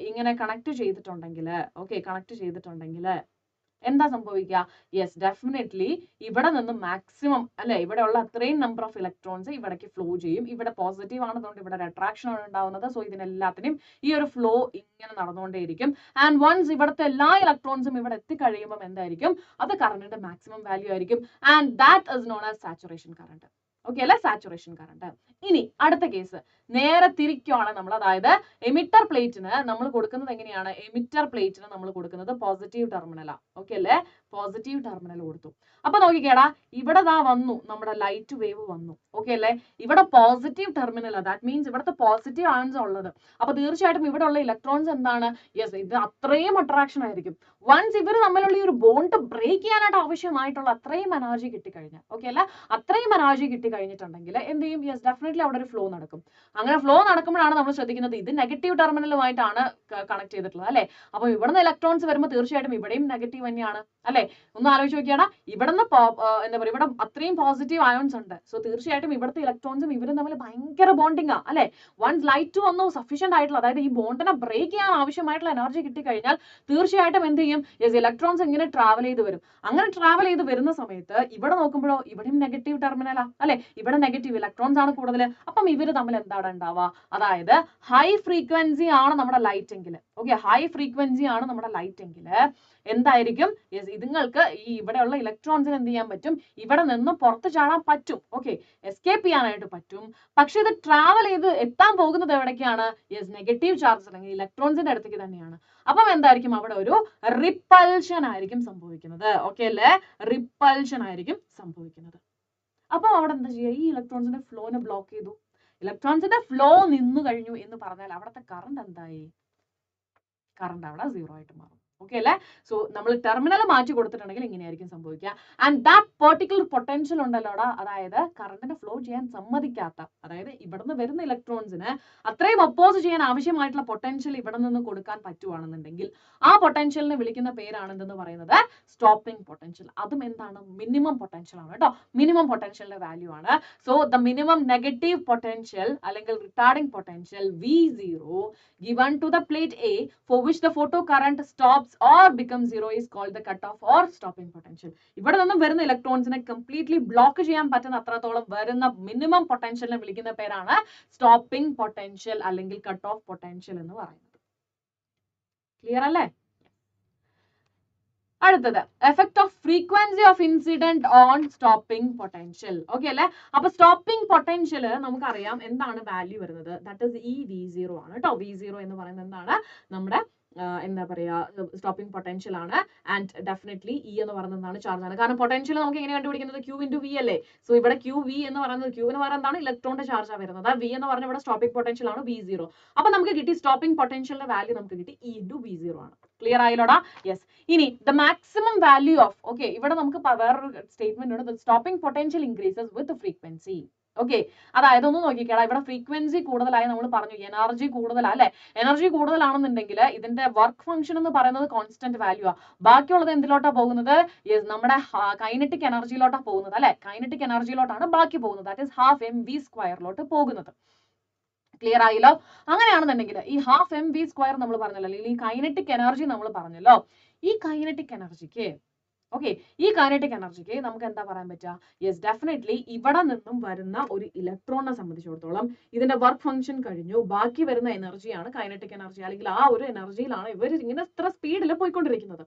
ഇങ്ങനെ connect ചെയ്തിട്ടുണ്ടെങ്കിൽ, okay, connect ചെയ്തിട്ടുണ്ടെങ്കിൽ എന്താ സംഭവിക്കുക? യെസ്, ഡെഫിനറ്റ്ലി ഇവിടെ നിന്ന് മാക്സിമം അല്ലെ, ഇവിടെ ഉള്ള അത്രയും നമ്പർ ഓഫ് ഇലക്ട്രോൺസ് ഇവിടേക്ക് ഫ്ലോ ചെയ്യും. ഇവിടെ പോസിറ്റീവ് ആണെന്നുകൊണ്ട് ഇവിടെ അട്രാക്ഷൻ ആണ് ഉണ്ടാവുന്നത്. സോ ഇതിനെല്ലാത്തിനും ഈ ഒരു ഫ്ലോ ഇങ്ങനെ നടന്നുകൊണ്ടേയിരിക്കും. ആൻഡ് വൺസ് ഇവിടുത്തെ എല്ലാ ഇലക്ട്രോൺസും ഇവിടെ എത്തിക്കഴിയുമ്പോൾ എന്തായിരിക്കും? അത് കറണ്ടിന്റെ മാക്സിമം വാല്യൂ ആയിരിക്കും. And that is known as saturation current. Okay അല്ലെ? Saturation current. ഇനി അടുത്ത കേസ് നേരെ തിരിക്കുകയാണ് നമ്മൾ. അതായത് എമിറ്റർ പ്ലേറ്റിന് നമ്മൾ കൊടുക്കുന്നത് എങ്ങനെയാണ്? എമിറ്റർ പ്ലേറ്റിന് നമ്മൾ കൊടുക്കുന്നത് പോസിറ്റീവ് ടെർമിനലാ. ഓക്കെ അല്ലേ? പോസിറ്റീവ് ടെർമിനൽ കൊടുത്തു. അപ്പൊ നോക്കിക്കേടാ, ഇവിടെ വന്നു നമ്മുടെ ലൈറ്റ് വേവ് വന്നു. ഓക്കെ അല്ലേ? ഇവിടെ പോസിറ്റീവ് ടെർമിനൽ, ദാറ്റ് മീൻസ് ഇവിടുത്തെ പോസിറ്റീവ് ആൻസ് ഉള്ളത്. അപ്പൊ തീർച്ചയായിട്ടും ഇവിടെ ഉള്ള ഇലക്ട്രോൺസ് എന്താണ്? യെസ്, ഇത് അത്രയും അട്രാക്ഷൻ ആയിരിക്കും. വൺസ് ഇവർ തമ്മിലുള്ള ഈ ഒരു ബോണ്ട് ബ്രേക്ക് ചെയ്യാനായിട്ട് ആവശ്യമായിട്ടുള്ള അത്രയും എനർജി കിട്ടിക്കഴിഞ്ഞാൽ, ഓക്കെ അല്ല, അത്രയും എനർജി കിട്ടിക്കഴിഞ്ഞിട്ടുണ്ടെങ്കിൽ എന്ത് ചെയ്യും? യെസ്, ഡെഫിനറ്റ്ലി അവിടെ ഒരു ഫ്ലോ നടക്കും. അങ്ങനെ ഫ്ലോ നടക്കുമ്പോഴാണ് നമ്മൾ ശ്രദ്ധിക്കുന്നത് ഇത് നെഗറ്റീവ് ടെർമിനലുമായിട്ടാണ് കണക്ട് ചെയ്തിട്ടുള്ളത് അല്ലെ? അപ്പൊ ഇവിടുന്ന് ഇലക്ട്രോൺസ് വരുമ്പോൾ തീർച്ചയായിട്ടും ഇവിടെയും നെഗറ്റീവ് തന്നെയാണ് അല്ലെ? ഒന്ന് ആലോചിച്ച് നോക്കിയാടാ, ഇവിടുന്ന് എന്താ പറയുക, ഇവിടെ അത്രയും പോസിറ്റീവ് അയോൺസ് ഉണ്ട്. സോ തീർച്ചയായിട്ടും ഇവിടുത്തെ ഇലക്ട്രോൺസും ഇവരും തമ്മിൽ ഭയങ്കര ബോണ്ടിങ് ആ അല്ലെ? വൺസ് ലൈറ്റ് വന്നു സഫീഷ്യന്റ് ആയിട്ടുള്ള, അതായത് ഈ ബോണ്ടിനെ ബ്രേക്ക് ചെയ്യാൻ ആവശ്യമായിട്ടുള്ള എനർജി കിട്ടിക്കഴിഞ്ഞാൽ തീർച്ചയായിട്ടും എന്ത് ചെയ്യും? യെസ്, ഇലക്ട്രോൺസ് ഇങ്ങനെ ട്രാവൽ ചെയ്ത് വരും. അങ്ങനെ ട്രാവൽ ചെയ്ത് വരുന്ന സമയത്ത് ഇവിടെ നോക്കുമ്പോഴോ ഇവിടെയും നെഗറ്റീവ് ടെർമിനലാ അല്ലെ? ഇവിടെ നെഗറ്റീവ് ഇലക്ട്രോൺസ് ആണ് കൂടുതൽ. അപ്പം ഇവര് തമ്മിൽ എന്താണ് ഉണ്ടാവുക? അതായത് ഹൈ ഫ്രീക്വൻസി ആണ് നമ്മുടെ ലൈറ്റ് എങ്കിൽ, ഓക്കെ, ഹൈ ഫ്രീക്വൻസി ആണ് നമ്മുടെ ലൈറ്റ് എങ്കിൽ എന്തായിരിക്കും? യെസ്, ഇതുങ്ങൾക്ക് ഈ ഇവിടെയുള്ള ഇലക്ട്രോൺസിന് എന്ത് ചെയ്യാൻ പറ്റും? ഇവിടെ നിന്ന് പുറത്ത് ചാടാൻ പറ്റും. ഓക്കെ, എസ്കേപ്പ് ചെയ്യാനായിട്ട് പറ്റും. പക്ഷെ ഇത് ട്രാവൽ ചെയ്ത് എത്താൻ പോകുന്നത് എവിടേക്കാണ്? യെസ്, നെഗറ്റീവ് ചാർജ് അല്ലെങ്കിൽ ഇലക്ട്രോൺസിന്റെ അടുത്തേക്ക് തന്നെയാണ്. അപ്പം എന്തായിരിക്കും? അവിടെ ഒരു റിപ്പൽഷൻ ആയിരിക്കും സംഭവിക്കുന്നത്. ഓക്കെ അല്ലേ? റിപ്പൽഷൻ ആയിരിക്കും സംഭവിക്കുന്നത്. അപ്പൊ അവിടെ എന്താ ചെയ്യുക? ഈ ഇലക്ട്രോൺസിന്റെ ഫ്ലോനെ ബ്ലോക്ക് ചെയ്തു. ഇലക്ട്രോൺസിന്റെ ഫ്ലോ നിന്നു കഴിഞ്ഞു എന്ന് പറഞ്ഞാൽ അവിടുത്തെ കറണ്ട് എന്തായി? കറണ്ട് അവിടെ 0 ആയിട്ട് മാറും. ഓക്കെ അല്ലേ? സോ നമ്മൾ ടെർമിനൽ മാറ്റി കൊടുത്തിട്ടുണ്ടെങ്കിൽ ഇങ്ങനെയായിരിക്കും സംഭവിക്കുക. ആൻഡ് ദാറ്റ് പെർട്ടിക്കുലർ പൊട്ടൻഷ്യൽ ഉണ്ടല്ലോടാ, അതായത് കറണ്ടിനെ ഫ്ലോ ചെയ്യാൻ സമ്മതിക്കാത്ത, അതായത് ഇവിടുന്ന് വരുന്ന ഇലക്ട്രോൺസിന് അത്രയും ഒപ്പോസ് ചെയ്യാൻ ആവശ്യമായിട്ടുള്ള പൊട്ടൻഷ്യൽ ഇവിടെ നിന്ന് കൊടുക്കാൻ പറ്റുവാണെന്നുണ്ടെങ്കിൽ ആ പൊട്ടൻഷ്യലിനെ വിളിക്കുന്ന പേരാണ് എന്തെന്ന് പറയുന്നത്? Stopping potential. അതും എന്താണ്? മിനിമം പൊട്ടൻഷ്യൽ ആണ് കേട്ടോ. മിനിമം പൊട്ടൻഷ്യലിന്റെ വാല്യൂ ആണ്. So the minimum negative potential അല്ലെങ്കിൽ retarding potential V0 given to the plate A for which the photo current stops or becomes 0 is called the cutoff or stopping potential. ഇവിടെ നിന്നും വരുന്ന ഇലക്ട്രോൺസിനെ completely block ചെയ്യാൻ പറ്റുന്ന അത്രത്തോളം വരുന്ന minimum പൊട്ടൻഷ്യലിനെ വിളിക്കുന്ന പേരാണ് സ്റ്റോപ്പിംഗ് പൊട്ടൻഷ്യൽ അല്ലെങ്കിൽ കട്ട് ഓഫ് പൊട്ടൻഷ്യൽ എന്ന് പറയുന്നത്. ക്ലിയർ അല്ലേ? അടുത്തത് effect of frequency of incident on stopping potential. Okay അല്ലെ? അപ്പൊ സ്റ്റോപ്പിംഗ് പൊട്ടൻഷ്യൽ നമുക്കറിയാം എന്താണ് വാല്യൂ വരുന്നത്? ദാറ്റ് ഈസ് ഈ V0 ആണ് കേട്ടോ. V0 എന്ന് പറയുന്നത് എന്താണ്? നമ്മുടെ എന്താ പറയുക സ്റ്റോപ്പിംഗ് പൊട്ടൻഷ്യൽ ആണ്. ആൻഡ് ഡെഫിനറ്റ്ലി ഇ എന്ന് പറയുന്നതാണ് ചാർജ് ആണ്. കാരണം പൊട്ടൻഷ്യൽ നമുക്ക് എങ്ങനെ കണ്ടുപിടിക്കുന്നത് ക്യൂ ഇൻറ്റു വി അല്ലേ. സോ ഇവിടെ ക്യൂ വി എന്ന് പറയുന്നത് ക്യൂ എന്ന് പറയുന്നത് എന്താണ് ഇലക്ട്രോണിന്റെ ചാർജാണ് വരുന്നത്. വി എന്ന് പറഞ്ഞാൽ ഇവിടെ സ്റ്റോപ്പിംഗ് പൊട്ടൻഷ്യൽ ആണ് V0. അപ്പൊ നമുക്ക് കിട്ടി സ്റ്റോപ്പിംഗ് പൊട്ടൻഷ്യലിന്റെ വാല്യൂ നമുക്ക് കിട്ടി ഇ ഇൻറ്റു V0 ആണ്. ക്ലിയർ ആയില്ലോടാ? യെസ്. ഇനി the maximum value of okay ഇവിടെ നമുക്ക് വേറൊരു സ്റ്റേറ്റ്മെന്റ് ഉണ്ട്. Stopping potential increases with frequency. Okay അതായത് ഒന്ന് നോക്കിക്കേടാ ഇവിടെ ഫ്രീക്വൻസി കൂടുതലായി നമ്മൾ പറഞ്ഞു എനർജി കൂടുതലാ അല്ലെ. എനർജി കൂടുതലാണെന്നുണ്ടെങ്കിൽ ഇതിന്റെ വർക്ക് ഫംഗ്ഷൻ എന്ന് പറയുന്നത് കോൺസ്റ്റന്റ് വാല്യൂ ആ. ബാക്കിയുള്ളത് എന്തിലോട്ടാ പോകുന്നത് നമ്മുടെ കൈനറ്റിക് എനർജിയിലോട്ടാ പോകുന്നത് അല്ലെ. കൈനറ്റിക് എനർജിയിലോട്ടാണ് ബാക്കി പോകുന്നത്. ദാറ്റ് ഈസ് ഹാഫ് mv² പോകുന്നത്. ക്ലിയർ ആയില്ലോ? അങ്ങനെയാണെന്നുണ്ടെങ്കിൽ ഈ ഹാഫ് mv² നമ്മൾ പറഞ്ഞല്ലോ അല്ലെങ്കിൽ ഈ കൈനറ്റിക് എനർജി നമ്മൾ പറഞ്ഞല്ലോ. ഈ കൈനറ്റിക് എനർജിക്ക് ഓക്കെ ഈ കൈനറ്റിക് എനർജിക്ക് നമുക്ക് എന്താ പറയാൻ പറ്റുക? യെസ് ഡെഫിനറ്റ്ലി ഇവിടെ നിന്നും വരുന്ന ഒരു ഇലക്ട്രോണിനെ സംബന്ധിച്ചിടത്തോളം ഇതിന്റെ വർക്ക് ഫംഗ്ഷൻ കഴിഞ്ഞു ബാക്കി വരുന്ന എനർജിയാണ് കൈനറ്റിക് എനർജി. അല്ലെങ്കിൽ ആ ഒരു എനർജിയിലാണ് ഇവർ ഇങ്ങനെ ഇത്ര സ്പീഡിൽ പോയിക്കൊണ്ടിരിക്കുന്നത്.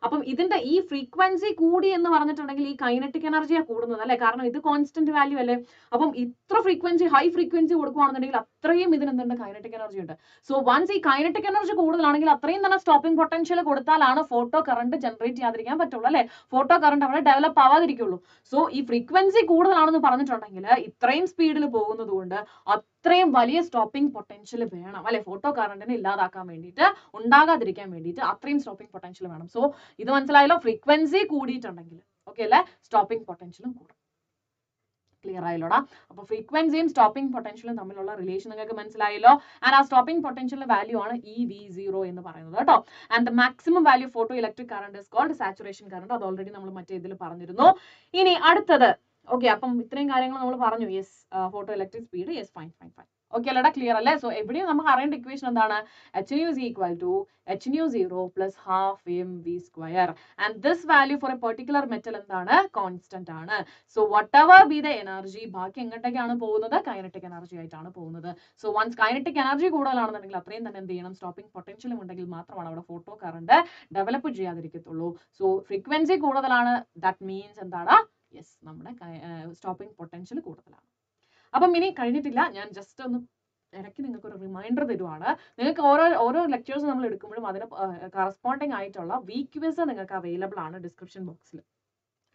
അപ്പം ഇതിന്റെ ഈ ഫ്രീക്വൻസി കൂടി എന്ന് പറഞ്ഞിട്ടുണ്ടെങ്കിൽ ഈ കൈനറ്റിക് എനർജിയാണ് കൂടുന്നത് അല്ലെ. കാരണം ഇത് കോൺസ്റ്റന്റ് വാല്യൂ അല്ലേ. അപ്പം ഇത്ര ഫ്രീക്വൻസി ഹൈ ഫ്രീക്വൻസി കൊടുക്കുകയാണെന്നുണ്ടെങ്കിൽ അത്രയും ഇതിന് എന്തുണ്ട് കൈനറ്റിക് എനർജി ഉണ്ട്. സോ വൺസ് ഈ കൈനറ്റിക് എനർജി കൂടുതലാണെങ്കിൽ അത്രയും തന്നെ സ്റ്റോപ്പിംഗ് പൊട്ടൻഷ്യൽ കൊടുത്താലാണ് ഫോട്ടോ കറണ്ട് ജനറേറ്റ് ചെയ്യാതിരിക്കാൻ പറ്റുള്ളൂ അല്ലെ. ഫോട്ടോ കറണ്ട് അവിടെ ഡെവലപ്പ് ആവാതിരിക്കുള്ളൂ. സോ ഈ ഫ്രീക്വൻസി കൂടുതലാണെന്ന് പറഞ്ഞിട്ടുണ്ടെങ്കിൽ ഇത്രയും സ്പീഡിൽ പോകുന്നത് കൊണ്ട് അത്രയും വലിയ സ്റ്റോപ്പിംഗ് പൊട്ടൻഷ്യൽ വേണം അല്ലെ. ഫോട്ടോ കറണ്ടിനെ ഇല്ലാതാക്കാൻ വേണ്ടിയിട്ട് ഉണ്ടാകാതിരിക്കാൻ വേണ്ടിയിട്ട് അത്രയും സ്റ്റോപ്പിംഗ് പൊട്ടൻഷ്യൽ വേണം. സോ ഇത് മനസ്സിലായല്ലോ. ഫ്രീക്വൻസി കൂടിയിട്ടുണ്ടെങ്കിൽ ഓക്കെ അല്ലെ സ്റ്റോപ്പിംഗ് പൊട്ടൻഷ്യലും കൂടും. ക്ലിയർ ആയല്ലോടാ? അപ്പൊ ഫ്രീക്വൻസിയും സ്റ്റോപ്പിംഗ് പൊട്ടൻഷ്യലും തമ്മിലുള്ള റിലേഷൻ നിങ്ങൾക്ക് മനസ്സിലായല്ലോ. ആൻഡ് ആ സ്റ്റോപ്പിംഗ് പൊട്ടൻഷ്യലിന്റെ വാല്യൂ ആണ് ഈ V0 എന്ന് പറയുന്നത് കേട്ടോ. And the maximum value photo electric current is called saturation current. അത് ഓൾറെഡി നമ്മൾ മറ്റേ ഇതിൽ പറഞ്ഞിരുന്നു. ഇനി അടുത്തത് ഓക്കെ അപ്പം ഇത്രയും കാര്യങ്ങൾ നമ്മൾ പറഞ്ഞു. Yes photo electric speed yes fine fine fine okay അല്ലേടാ? ക്ലിയർ അല്ലേ? സോ എവിടെയും നമുക്ക് അറിയേണ്ട ഇക്വേഷൻ എന്താണ്? h nu is equal to h nu 0 plus half mv². and this value for a particular metal എന്താണ്? കോൺസ്റ്റന്റ് ആണ്. So whatever be the energy ബാക്കി എങ്ങോട്ടേക്കാണ് പോകുന്നത്? കൈനറ്റിക് എനർജി ആയിട്ടാണ് പോകുന്നത്. സോ വൺസ് കൈനറ്റിക് എനർജി കൂടുതലാണെന്നുണ്ടെങ്കിൽ അത്രയും തന്നെ എന്ത് ചെയ്യണം? സ്റ്റോപ്പിംഗ് പൊട്ടൻഷ്യലും ഉണ്ടെങ്കിൽ മാത്രമാണ് അവിടെ ഫോട്ടോ കറണ്ട് ഡെവലപ്പ് ചെയ്യാതിരിക്കത്തുള്ളൂ. സോ ഫ്രീക്വൻസി കൂടുതലാണ് ദാറ്റ് മീൻസ് എന്താണ്? യെസ് നമ്മുടെ സ്റ്റോപ്പിംഗ് പൊട്ടൻഷ്യൽ കൂടുതലാണ്. അപ്പം ഇനി കഴിഞ്ഞിട്ടില്ല. ഞാൻ ജസ്റ്റ് ഒന്ന് ഇടയ്ക്ക് നിങ്ങൾക്ക് ഒരു റിമൈൻഡർ തരുവാണ്. നിങ്ങൾക്ക് ഓരോ ലെക്ചേഴ്സ് നമ്മൾ എടുക്കുമ്പോഴും അതിന് കറസ്പോണ്ടിങ് ആയിട്ടുള്ള വീക്ക് ക്വിസ് നിങ്ങൾക്ക് അവൈലബിൾ ആണ് ഡിസ്ക്രിപ്ഷൻ ബോക്സിൽ.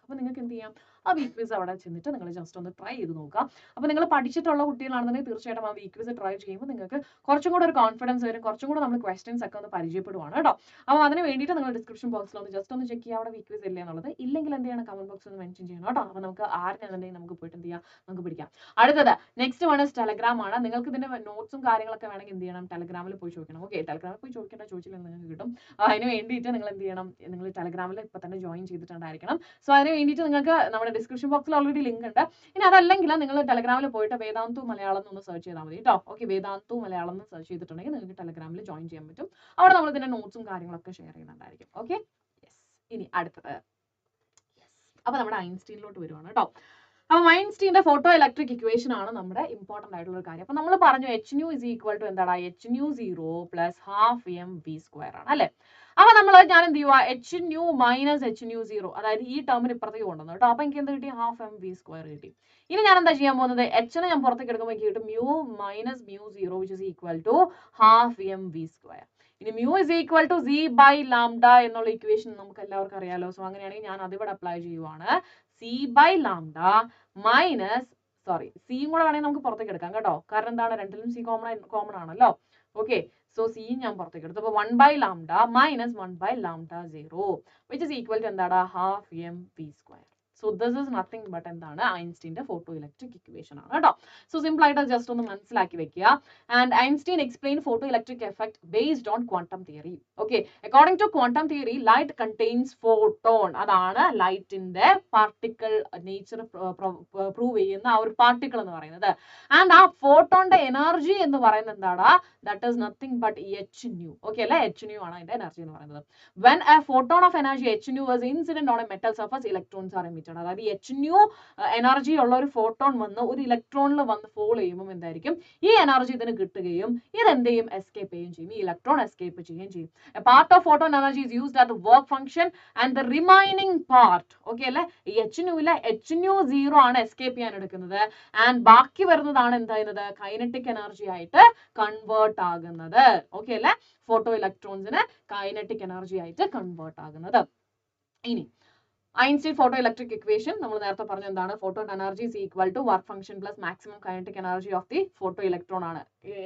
അപ്പോൾ നിങ്ങൾക്ക് എന്ത് ചെയ്യാം? ആ വീക്ക് ക്വിസ് അവിടെ ചെന്നിട്ട് നിങ്ങൾ ജസ്റ്റ് ഒന്ന് ട്രൈ ചെയ്ത് നോക്കുക. അപ്പോൾ നിങ്ങൾ പഠിച്ചിട്ടുള്ള കുട്ടികളാണെന്നുണ്ടെങ്കിൽ തീർച്ചയായിട്ടും ആ വീക്ക് ക്വിസ് ട്രൈ ചെയ്യുമ്പോൾ നിങ്ങൾക്ക് കുറച്ചും കൂടെ ഒരു കോൺഫിഡൻസ് വരും. കുറച്ചും കൂടെ നമ്മൾ ക്വസ്റ്റ്യൻസ് ഒക്കെ ഒന്ന് പരിചയപ്പെടുവാണ് കേട്ടോ. അപ്പോൾ അതിന് വേണ്ടിയിട്ട് നിങ്ങൾ ഡിസ്ക്രിപ്ഷൻ ബോക്സിൽ ഒന്ന് ജസ്റ്റ് ഒന്ന് ചെക്ക് ചെയ്യുക അവിടെ വീക്ക് ക്വിസ് ഇല്ല എന്നുള്ളത്. ഇല്ലെങ്കിൽ എന്ത് ചെയ്യണം? കമന്റ് ബോക്സിൽ ഒന്ന് മെൻഷൻ ചെയ്യണം കേട്ടോ. അപ്പോൾ നമുക്ക് ആരെന്നുണ്ടെങ്കിൽ നമുക്ക് പോയിട്ട് എന്ത് ചെയ്യാം? നമുക്ക് പിടിക്കാം. അടുത്തത് നെക്സ്റ്റ് വൺ ടെലഗ്രാം ആണ്. നിങ്ങൾക്ക് ഇതിന്റെ നോട്ട്സും കാര്യങ്ങളൊക്കെ വേണമെങ്കിൽ എന്ത് ചെയ്യണം? ടെലഗ്രാമിൽ പോയി ചോദിക്കണം. ഓക്കെ ടെലഗ്രാമിൽ പോയി ചോദിച്ചില്ല നിങ്ങൾക്ക് കിട്ടും. അതിന് വേണ്ടിയിട്ട് നിങ്ങൾ എന്ത് ചെയ്യണം? നിങ്ങൾ ടെലഗ്രാമിൽ ഇപ്പോൾ തന്നെ ജോയിൻ ചെയ്തിട്ടുണ്ടായിരിക്കണം. സോ അതിന് വേണ്ടിയിട്ട് നിങ്ങൾക്ക് നമ്മുടെ ഡിസ്ക്രിപ്ഷൻ ബോക്സിൽ ഓൾറെഡി ലിങ്ക് ഉണ്ട്. ഇനി അതല്ലെങ്കിൽ നിങ്ങൾ ടെലഗ്രാമിൽ പോയിട്ട് വേദാന്തു മലയാളം എന്ന് സെർച്ച് ചെയ്താൽ മതി കേട്ടോ. ഓക്കെ വേദാന്തു മലയാളം എന്ന് സെർച്ച് ചെയ്തിട്ടുണ്ടെങ്കിൽ നിങ്ങൾക്ക് ടെലഗ്രാമിൽ ജോയിൻ ചെയ്യാൻ പറ്റും. അവിടെ നമ്മൾ ഇതിന്റെ നോട്ട്സും കാര്യങ്ങളൊക്കെ ഷെയർ ചെയ്യുന്നുണ്ടായിരിക്കും. Okay yes. ഇനി അടുത്തത് അപ്പൊ നമ്മുടെ ഐൻസ്റ്റീനിലോട്ട് വരുവാണ് കേട്ടോ. അപ്പൊ ഐൻസ്റ്റീന്റെ ഫോട്ടോ ഇലക്ട്രിക് ഇക്വേഷൻ ആണ് നമ്മുടെ ഇമ്പോർട്ടന്റ് ആയിട്ടുള്ള ഒരു കാര്യം. അപ്പൊ നമ്മൾ പറഞ്ഞു h nu is equal to എന്താണ്? h nu 0 plus half mv² ആണ് അല്ലെ. അപ്പൊ ഞാൻ എന്ത് ചെയ്യുക? h nu minus h nu 0 അതായത് ഈ ടേമിന് ഇപ്പുറത്തേക്ക് കൊണ്ടുവന്നു കേട്ടോ. അപ്പൊ എനിക്ക് എന്ത് കിട്ടി? half mv² കിട്ടി. ഇനി ഞാൻ എന്താ ചെയ്യാൻ പോകുന്നത്? h നെ ഞാൻ പുറത്തേക്ക് എടുക്കുമ്പോൾ എനിക്ക് കിട്ടും mu minus mu 0 which is equal to half mv². ഇനി mu is equal to z by lambda എന്നുള്ള ഇക്വേഷൻ നമുക്ക് എല്ലാവർക്കും അറിയാലോ. സോ അങ്ങനെയാണെങ്കിൽ ഞാൻ അതിവിടെ അപ്ലൈ ചെയ്യുവാണ്. c by lambda minus സിയും കൂടെ വേണമെങ്കിൽ നമുക്ക് പുറത്തേക്ക് എടുക്കാം കേട്ടോ. കാരണം എന്താണ്? രണ്ടിലും c കോമൺ ആണല്ലോ. ഓക്കെ സോ c ഞാൻ പുറത്തേക്ക് എടുത്തു. അപ്പോൾ 1 by lambda minus 1 by lambda 0 which is equal to എന്താണ്? half mv². So this is nothing but എന്താണ്? ഐൻസ്റ്റീന്റെ ഫോട്ടോ ഇലക്ട്രിക് ഇക്വേഷൻ ആണ് കേട്ടോ. സോ സിമ്പിൾ ആയിട്ട് ജസ്റ്റ് ഒന്ന് മനസ്സിലാക്കി വെക്കുക. And Einstein explain photo electric effect based on quantum theory. Okay according to quantum theory light contains photon. അതാണ് ലൈറ്റിന്റെ particle nature prove ചെയ്യുന്ന ആ ഒരു പാർട്ടിക്കിൾ എന്ന് പറയുന്നത്. ആൻഡ് ആ ഫോട്ടോന്റെ എനർജി എന്ന് പറയുന്നത് എന്താണ്? That is nothing but h nu. Okay അല്ലെ? h nu ആണ് അതിന്റെ എനർജി എന്ന് പറയുന്നത്. When a photon of energy h nu is incident on a metal surface, electrons are emitted. ആയിട്ടാണ്. അതായത് HNU എനർജി ഉള്ള ഒരു ഫോട്ടോൺ വന്ന് ഒരു ഇലക്ട്രോണിൽ വന്ന് ഫോൾ ചെയ്യുമ്പോൾ എന്തായിരിക്കും ഈ എനർജി ഇതിന് കിട്ടുകയും ഇതെന്ത് ചെയ്യും എസ്കേപ്പ് ചെയ്യുകയും ചെയ്യും. ഈ ഇലക്ട്രോൺ എസ്കേപ്പ് ചെയ്യുകയും ചെയ്യും. A part of photon energy is used as a work function and the remaining part okay അല്ലെ ഈ HNUവിലെ HNU0 ആണ് എസ്കേപ്പ് ചെയ്യാൻ എടുക്കുന്നത് ആൻഡ് ബാക്കി വരുന്നതാണ് എന്താ ചെയ്യുന്നത് കൈനറ്റിക് എനർജി ആയിട്ട് കൺവേർട്ട് ആകുന്നത്. ഓക്കെ അല്ലെ ഫോട്ടോ ഇലക്ട്രോൺസിന് കൈനറ്റിക് എനർജി ആയിട്ട് കൺവേർട്ട് ആകുന്നത്. ഇനി ഐൻസ്റ്റൈൻ ഫോട്ടോ ഇലക്ട്രിക് ഇക്വേഷൻ നമ്മൾ നേരത്തെ പറഞ്ഞ എന്താണ് photon energy is equal to work function plus maximum kinetic energy of the photo electron ആണ്.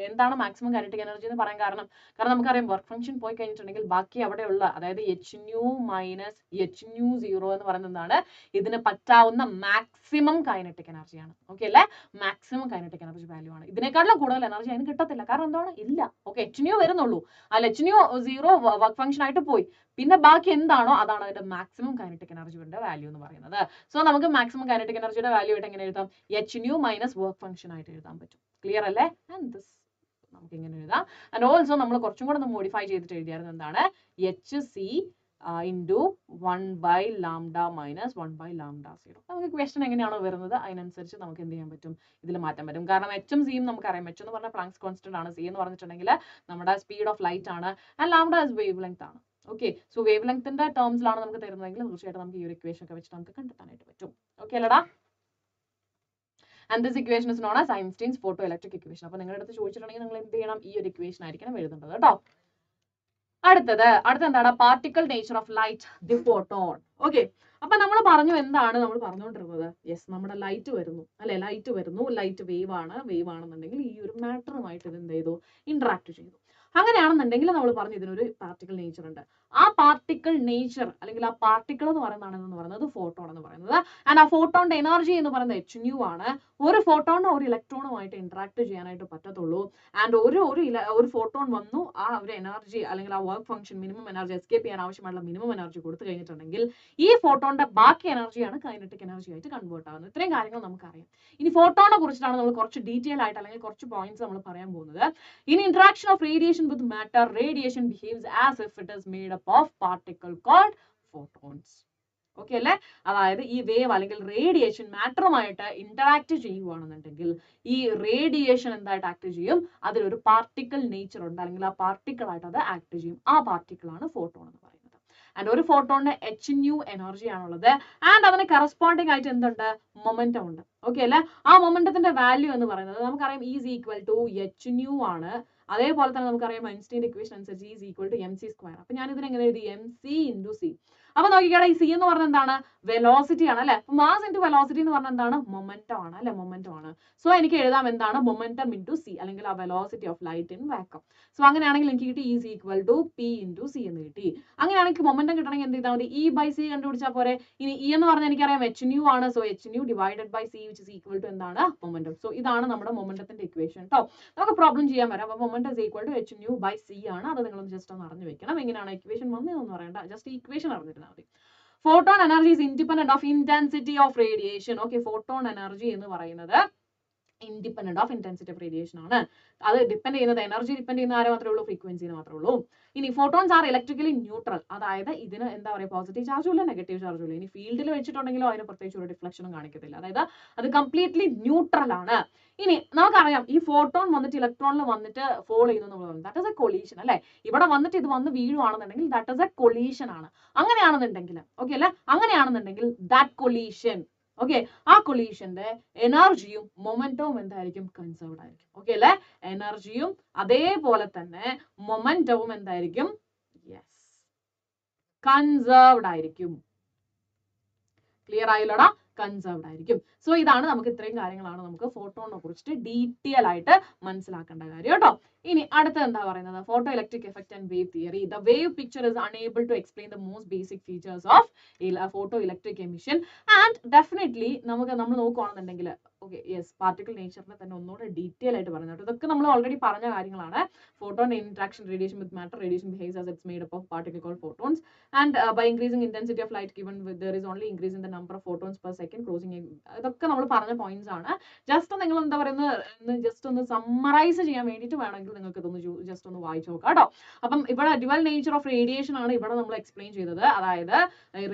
എന്താണ് മാക്സിമം കൈനറ്റിക് എനർജി എന്ന് പറയാൻ കാരണം നമുക്കറിയാം വർക്ക് ഫംഗ്ഷൻ പോയി കഴിഞ്ഞിട്ടുണ്ടെങ്കിൽ ബാക്കി അവിടെയുള്ള അതായത് HNU മൈനസ് HNU0 എന്ന് പറയുന്നത് എന്താണ് ഇതിന് പറ്റാവുന്ന മാക്സിമം കൈനറ്റിക് എനർജിയാണ്. ഓക്കെ അല്ലെ മാക്സിമം കൈനറ്റിക് എനർജി വാല്യൂ ആണ്. ഇതിനേക്കാളും കൂടുതൽ എനർജി അതിന് കിട്ടത്തില്ല. കാരണം എന്താണ് ഇല്ല. ഓക്കെ HNU വരുന്നുള്ളൂ. അതിൽ HNU0 വർക്ക് ഫംഗ്ഷൻ ആയിട്ട് പോയി. പിന്നെ ബാക്കി എന്താണോ അതാണ് അതിന്റെ മാക്സിമം കൈനറ്റിക് എനർജിയുടെ വാല്യൂ എന്ന് പറയുന്നത്. സോ നമുക്ക് മാക്സിമം കൈനറ്റിക് എനർജിയുടെ വാല്യൂ ആയിട്ട് എങ്ങനെ എഴുതാം HNU മൈനസ് വർക്ക് ഫംഗ്ഷൻ ആയിട്ട് എഴുതാൻ പറ്റും. ക്ലിയർ അല്ലേ? ആൻഡ് ദിസ് നമുക്ക് ഇങ്ങനെ എഴുതാം. ആൻഡ് ഓൾസോ നമ്മൾ കുറച്ചും കൂടെ ഒന്ന് മോഡിഫൈ ചെയ്തിട്ട് എഴുതിയായിരുന്നു എന്താണ് HC into 1 by lambda minus 1 by lambda 0. നമുക്ക് ക്വസ്റ്റൻ എങ്ങനെയാണോ വരുന്നത് അതിനനുസരിച്ച് നമുക്ക് എന്ത് ചെയ്യാൻ പറ്റും ഇതിൽ മാറ്റാൻ പറ്റും. കാരണം H'ും C'യും നമുക്കറിയാം. H എന്ന് പറഞ്ഞാൽ പ്ലാങ്ക്സ് കോൺസ്റ്റന്റ് ആണ്. C എന്ന് പറഞ്ഞിട്ടുണ്ടെങ്കിൽ നമ്മുടെ സ്പീഡ് ഓഫ് ലൈറ്റ് ആണ്. And lambda is wave length ആണ്. ഓക്കെ സോ വേവ് ലെങ്ത്തിന്റെ ടേംസിലാണ് നമുക്ക് തരുന്നതെങ്കിൽ തീർച്ചയായിട്ടും നമുക്ക് ഈ ഒരു ഇക്വേഷൻ ഒക്കെ വെച്ചിട്ട് നമുക്ക് കണ്ടെത്താനായിട്ട് പറ്റും. ഓക്കെ അല്ലടാ? And this equation is known as Einstein's photoelectric equation. അപ്പോൾ നിങ്ങളുടെ അടുത്ത് ചോദിച്ചിട്ടുണ്ടെങ്കിൽ നിങ്ങൾ എന്ത് ചെയ്യണം ഈ ഒരു ഇക്വേഷൻ ആയിരിക്കണം എഴുതേണ്ടത് കേട്ടോ. അടുത്ത എന്താണ് particle nature of light the photon. Okay അപ്പൊ നമ്മൾ പറഞ്ഞു എന്താണ് നമ്മൾ പറഞ്ഞുകൊണ്ടിരുന്നത് യെസ് നമ്മുടെ ലൈറ്റ് വരുന്നു അല്ലെ ലൈറ്റ് വേവ് ആണെന്നുണ്ടെങ്കിൽ ഈ ഒരു മാറ്ററുമായിട്ട് ഇത് എന്ത് ചെയ്തു ഇന്ററാക്ട് ചെയ്തു. അങ്ങനെയാണെന്നുണ്ടെങ്കിൽ നമ്മൾ പറഞ്ഞു ഇതിനൊരു പാർട്ടിക്കിൾ നേച്ചർ ഉണ്ട്. ആ പാർട്ടിക്കിൾ നേച്ചർ അല്ലെങ്കിൽ ആ പാർട്ടിക്കിൾ എന്ന് പറയുന്നത് ഫോട്ടോൺ എന്ന് പറയുന്നത്. ആൻഡ് ആ ഫോട്ടോണിന്റെ എനർജി എന്ന് പറയുന്നത് HNU ആണ്. ഒരു ഫോട്ടോണിന് ഒരു ഇലക്ട്രോണുമായിട്ട് ഇന്ററാക്ട് ചെയ്യാനായിട്ട് പറ്റത്തുള്ളൂ. ആൻഡ് ഒരു ഫോട്ടോൺ വന്നു ആ ഒരു എനർജി അല്ലെങ്കിൽ ആ work function minimum energy escape ചെയ്യാൻ ആവശ്യമായിട്ടുള്ള മിനിമം എനർജി കൊടുത്തു കഴിഞ്ഞിട്ടുണ്ടെങ്കിൽ ഈ ഫോട്ടോണിന്റെ ബാക്കി എനർജിയാണ് കൈനറ്റിക് എനർജി ആയിട്ട് കൺവേർട്ട് ആകുന്നത്. ഇത്രയും കാര്യങ്ങൾ നമുക്കറിയാം. ഇനി ഫോട്ടോണിനെ കുറിച്ചിട്ടാണ് നമ്മൾ കുറച്ച് ഡീറ്റെയിൽ ആയിട്ട് അല്ലെങ്കിൽ കുറച്ച് പോയിന്റ്സ് നമ്മൾ പറയാൻ പോകുന്നത്. In interaction of radiation with matter, radiation behaves as if it is made up of particle called photons. Okay അല്ലെ അതായത് ഈ വേവ് അല്ലെങ്കിൽ റേഡിയേഷൻ മാറ്ററുമായിട്ട് ഇന്ററാക്ട് ചെയ്യുകയാണെന്നുണ്ടെങ്കിൽ ഈ റേഡിയേഷൻ എന്തായിട്ട് ആക്ട് ചെയ്യും അതിലൊരു പാർട്ടിക്കിൾ നേച്ചർ ഉണ്ട് അല്ലെങ്കിൽ ആ പാർട്ടിക്കിൾ ആയിട്ട് അത് ആക്ട് ചെയ്യും. ആ പാർട്ടിക്കിൾ ആണ് ഫോട്ടോൺ എന്ന് പറയുന്നത്. ആൻഡ് ഒരു ഫോട്ടോണിന് HNU എനർജി ആണുള്ളത്. ആൻഡ് അതിന് കറസ്പോണ്ടിങ് ആയിട്ട് എന്തുണ്ട് മൊമെന്റം ഉണ്ട്. ഓക്കെ അല്ലെ ആ മൊമെന്റത്തിന്റെ വാല്യൂ എന്ന് പറയുന്നത് നമുക്കറിയാം ഈസ് ഈക്വൽ ടു HNU ആണ്. അതേപോലെ തന്നെ നമുക്കറിയാം ഐൻസ്റ്റൈൻ ഇക്വേഷൻ അനുസരിച്ച് is equal to MC square. അപ്പൊ ഞാൻ ഇതിനെ എങ്ങനെ എഴുതി MC into C. അപ്പൊ നോക്കിക്കോട്ടെ ഈ C എന്ന് പറഞ്ഞാൽ എന്താണ് വെലോസിറ്റി ആണ് അല്ലെ. മാസ് ഇൻറ്റു വെലോസിറ്റി എന്ന് പറഞ്ഞാൽ എന്താണ് മൊമെന്റം ആണ് അല്ലെ മൊമെന്റം ആണ്. സോ എനിക്ക് എഴുതാം എന്താണ് മൊമെന്റം ഇൻറ്റു C അല്ലെങ്കിൽ ആ velocity of light in vacuum. So അങ്ങനെയാണെങ്കിൽ എനിക്ക് കിട്ടി is equal to P into C എന്ന് കിട്ടി. അങ്ങനെയാണെങ്കിൽ മൊമെന്റം കിട്ടണമെങ്കിൽ എന്ത് ചെയ്താൽ മതി E/C കണ്ടുപിടിച്ചാൽ പോരെ. ഇനി E എന്ന് പറഞ്ഞാൽ എനിക്കറിയാം HNU ആണ്. So HNU divided by C which is equal to എന്താണ് മൊമെന്റം. സോ ഇതാണ് നമ്മുടെ മൊമെന്റത്തിന്റെ ഇക്വേഷൻ കേട്ടോ. നമുക്ക് പ്രോബ്ലം ചെയ്യാൻ വരാം. അപ്പൊ momentum is equal to HNU by C ആണ്. അത് നിങ്ങളൊന്ന് ജസ്റ്റ് ഒന്ന് അറിഞ്ഞു വെക്കണം. എങ്ങനെയാണ് ഇക്വേഷൻ വന്നതെന്ന് പറയണ്ട ജസ്റ്റ് ഇക്വേഷൻ അറിഞ്ഞിരുന്നാൽ മതി. Photon energy is independent of intensity of radiation. Okay, photon energy എന്ന് പറയുന്നത് independent of intensity of radiation ആണ്. അത് ഡിപ്പെൻഡ് ചെയ്യുന്നത് എനർജി ഡിപ്പെൻഡ് ചെയ്യുന്ന ആരെ മാത്രമേ ഉള്ളൂ ഫ്രീക്വൻസിനെ മാത്രമേ ഉള്ളൂ. ഇനി ഫോട്ടോൺസ് ആർ ഇലക്ട്രിക്കലി ന്യൂട്രൽ അതായത് ഇതിന് എന്താ പറയുക പോസിറ്റീവ് ചാർജും ഇല്ല നെഗറ്റീവ് ചാർജും ഇല്ല. ഇനി ഫീൽഡിൽ വെച്ചിട്ടുണ്ടെങ്കിലോ അതിന് പ്രത്യേകിച്ച് ഒരു ഡിഫ്ലക്ഷനും കാണിക്കത്തില്ല. അതായത് അത് കംപ്ലീറ്റ്ലി ന്യൂട്രൽ ആണ്. ഇനി നമുക്കറിയാം ഈ ഫോട്ടോൺ വന്നിട്ട് ഇലക്ട്രോണിൽ വന്നിട്ട് ഫോൾ ചെയ്യുന്നു ദാറ്റ് ഇസ് എ കൊളീഷൻ അല്ലെ. ഇവിടെ വന്നിട്ട് ഇത് വന്ന് വീഴുവാണെന്നുണ്ടെങ്കിൽ ദാറ്റ് ഇസ് എ കൊളീഷൻ ആണ്. അങ്ങനെയാണെന്നുണ്ടെങ്കിൽ ഓക്കെ അല്ലെ അങ്ങനെയാണെന്നുണ്ടെങ്കിൽ ദാറ്റ് കൊളീഷൻ ഓക്കെ ആ കൊളീഷന്റെ എനർജിയും മൊമെന്റവും എന്തായിരിക്കും കൺസേർവ്ഡ് ആയിരിക്കും. ഓക്കെ അല്ലെ എനർജിയും അതേപോലെ തന്നെ മൊമെന്റവും എന്തായിരിക്കും യെസ് കൺസേർവ്ഡ് ആയിരിക്കും. ക്ലിയർ ആയില്ലോടാ കൺസേർവ്ഡ് ആയിരിക്കും. സോ ഇതാണ് നമുക്ക് ഇത്രയും കാര്യങ്ങളാണ് നമുക്ക് ഫോട്ടോണിനെ കുറിച്ചിട്ട് ഡീറ്റെയിൽ ആയിട്ട് മനസ്സിലാക്കേണ്ട കാര്യം കേട്ടോ. ഇനി അടുത്ത എന്താ പറയുന്നത് photo electric effect and wave theory. The wave picture is unable to explain the most basic features of photo electric emission. And definitely നമ്മൾ നോക്കുകയാണെന്നുണ്ടെങ്കിൽ ഓക്കെ യെസ് പാർട്ടിക്കിൾ നേച്ചറിനെ തന്നെ ഒന്നുകൂടെ ഡീറ്റെയിൽ ആയിട്ട് പറയുന്നത് കേട്ടോ. ഇതൊക്കെ നമ്മൾ ഓൾറെഡി പറഞ്ഞ കാര്യങ്ങളാണ്. Photon interaction radiation with matter radiation behaves as it's made up of particle called photons and by increasing intensity of light given there is only increase in the number of photons per second second crossing. ഇതൊക്കെ നമ്മൾ പറഞ്ഞ points ആണ്. Just നിങ്ങൾ എന്താ പറയുന്നത് just ഒന്ന് summarise ചെയ്യാൻ വേണ്ടിയിട്ട് വേണമെങ്കിൽ നിങ്ങൾക്ക് ഇതൊന്ന് ജസ്റ്റ് ഒന്ന് വായിച്ചു നോക്കാം കേട്ടോ. അപ്പം ഇവിടെ ഡ്യുവൽ നേച്ചർ ഓഫ് റേഡിയേഷൻ ആണ് ഇവിടെ നമ്മൾ എക്സ്പ്ലെയിൻ ചെയ്തത്. അതായത്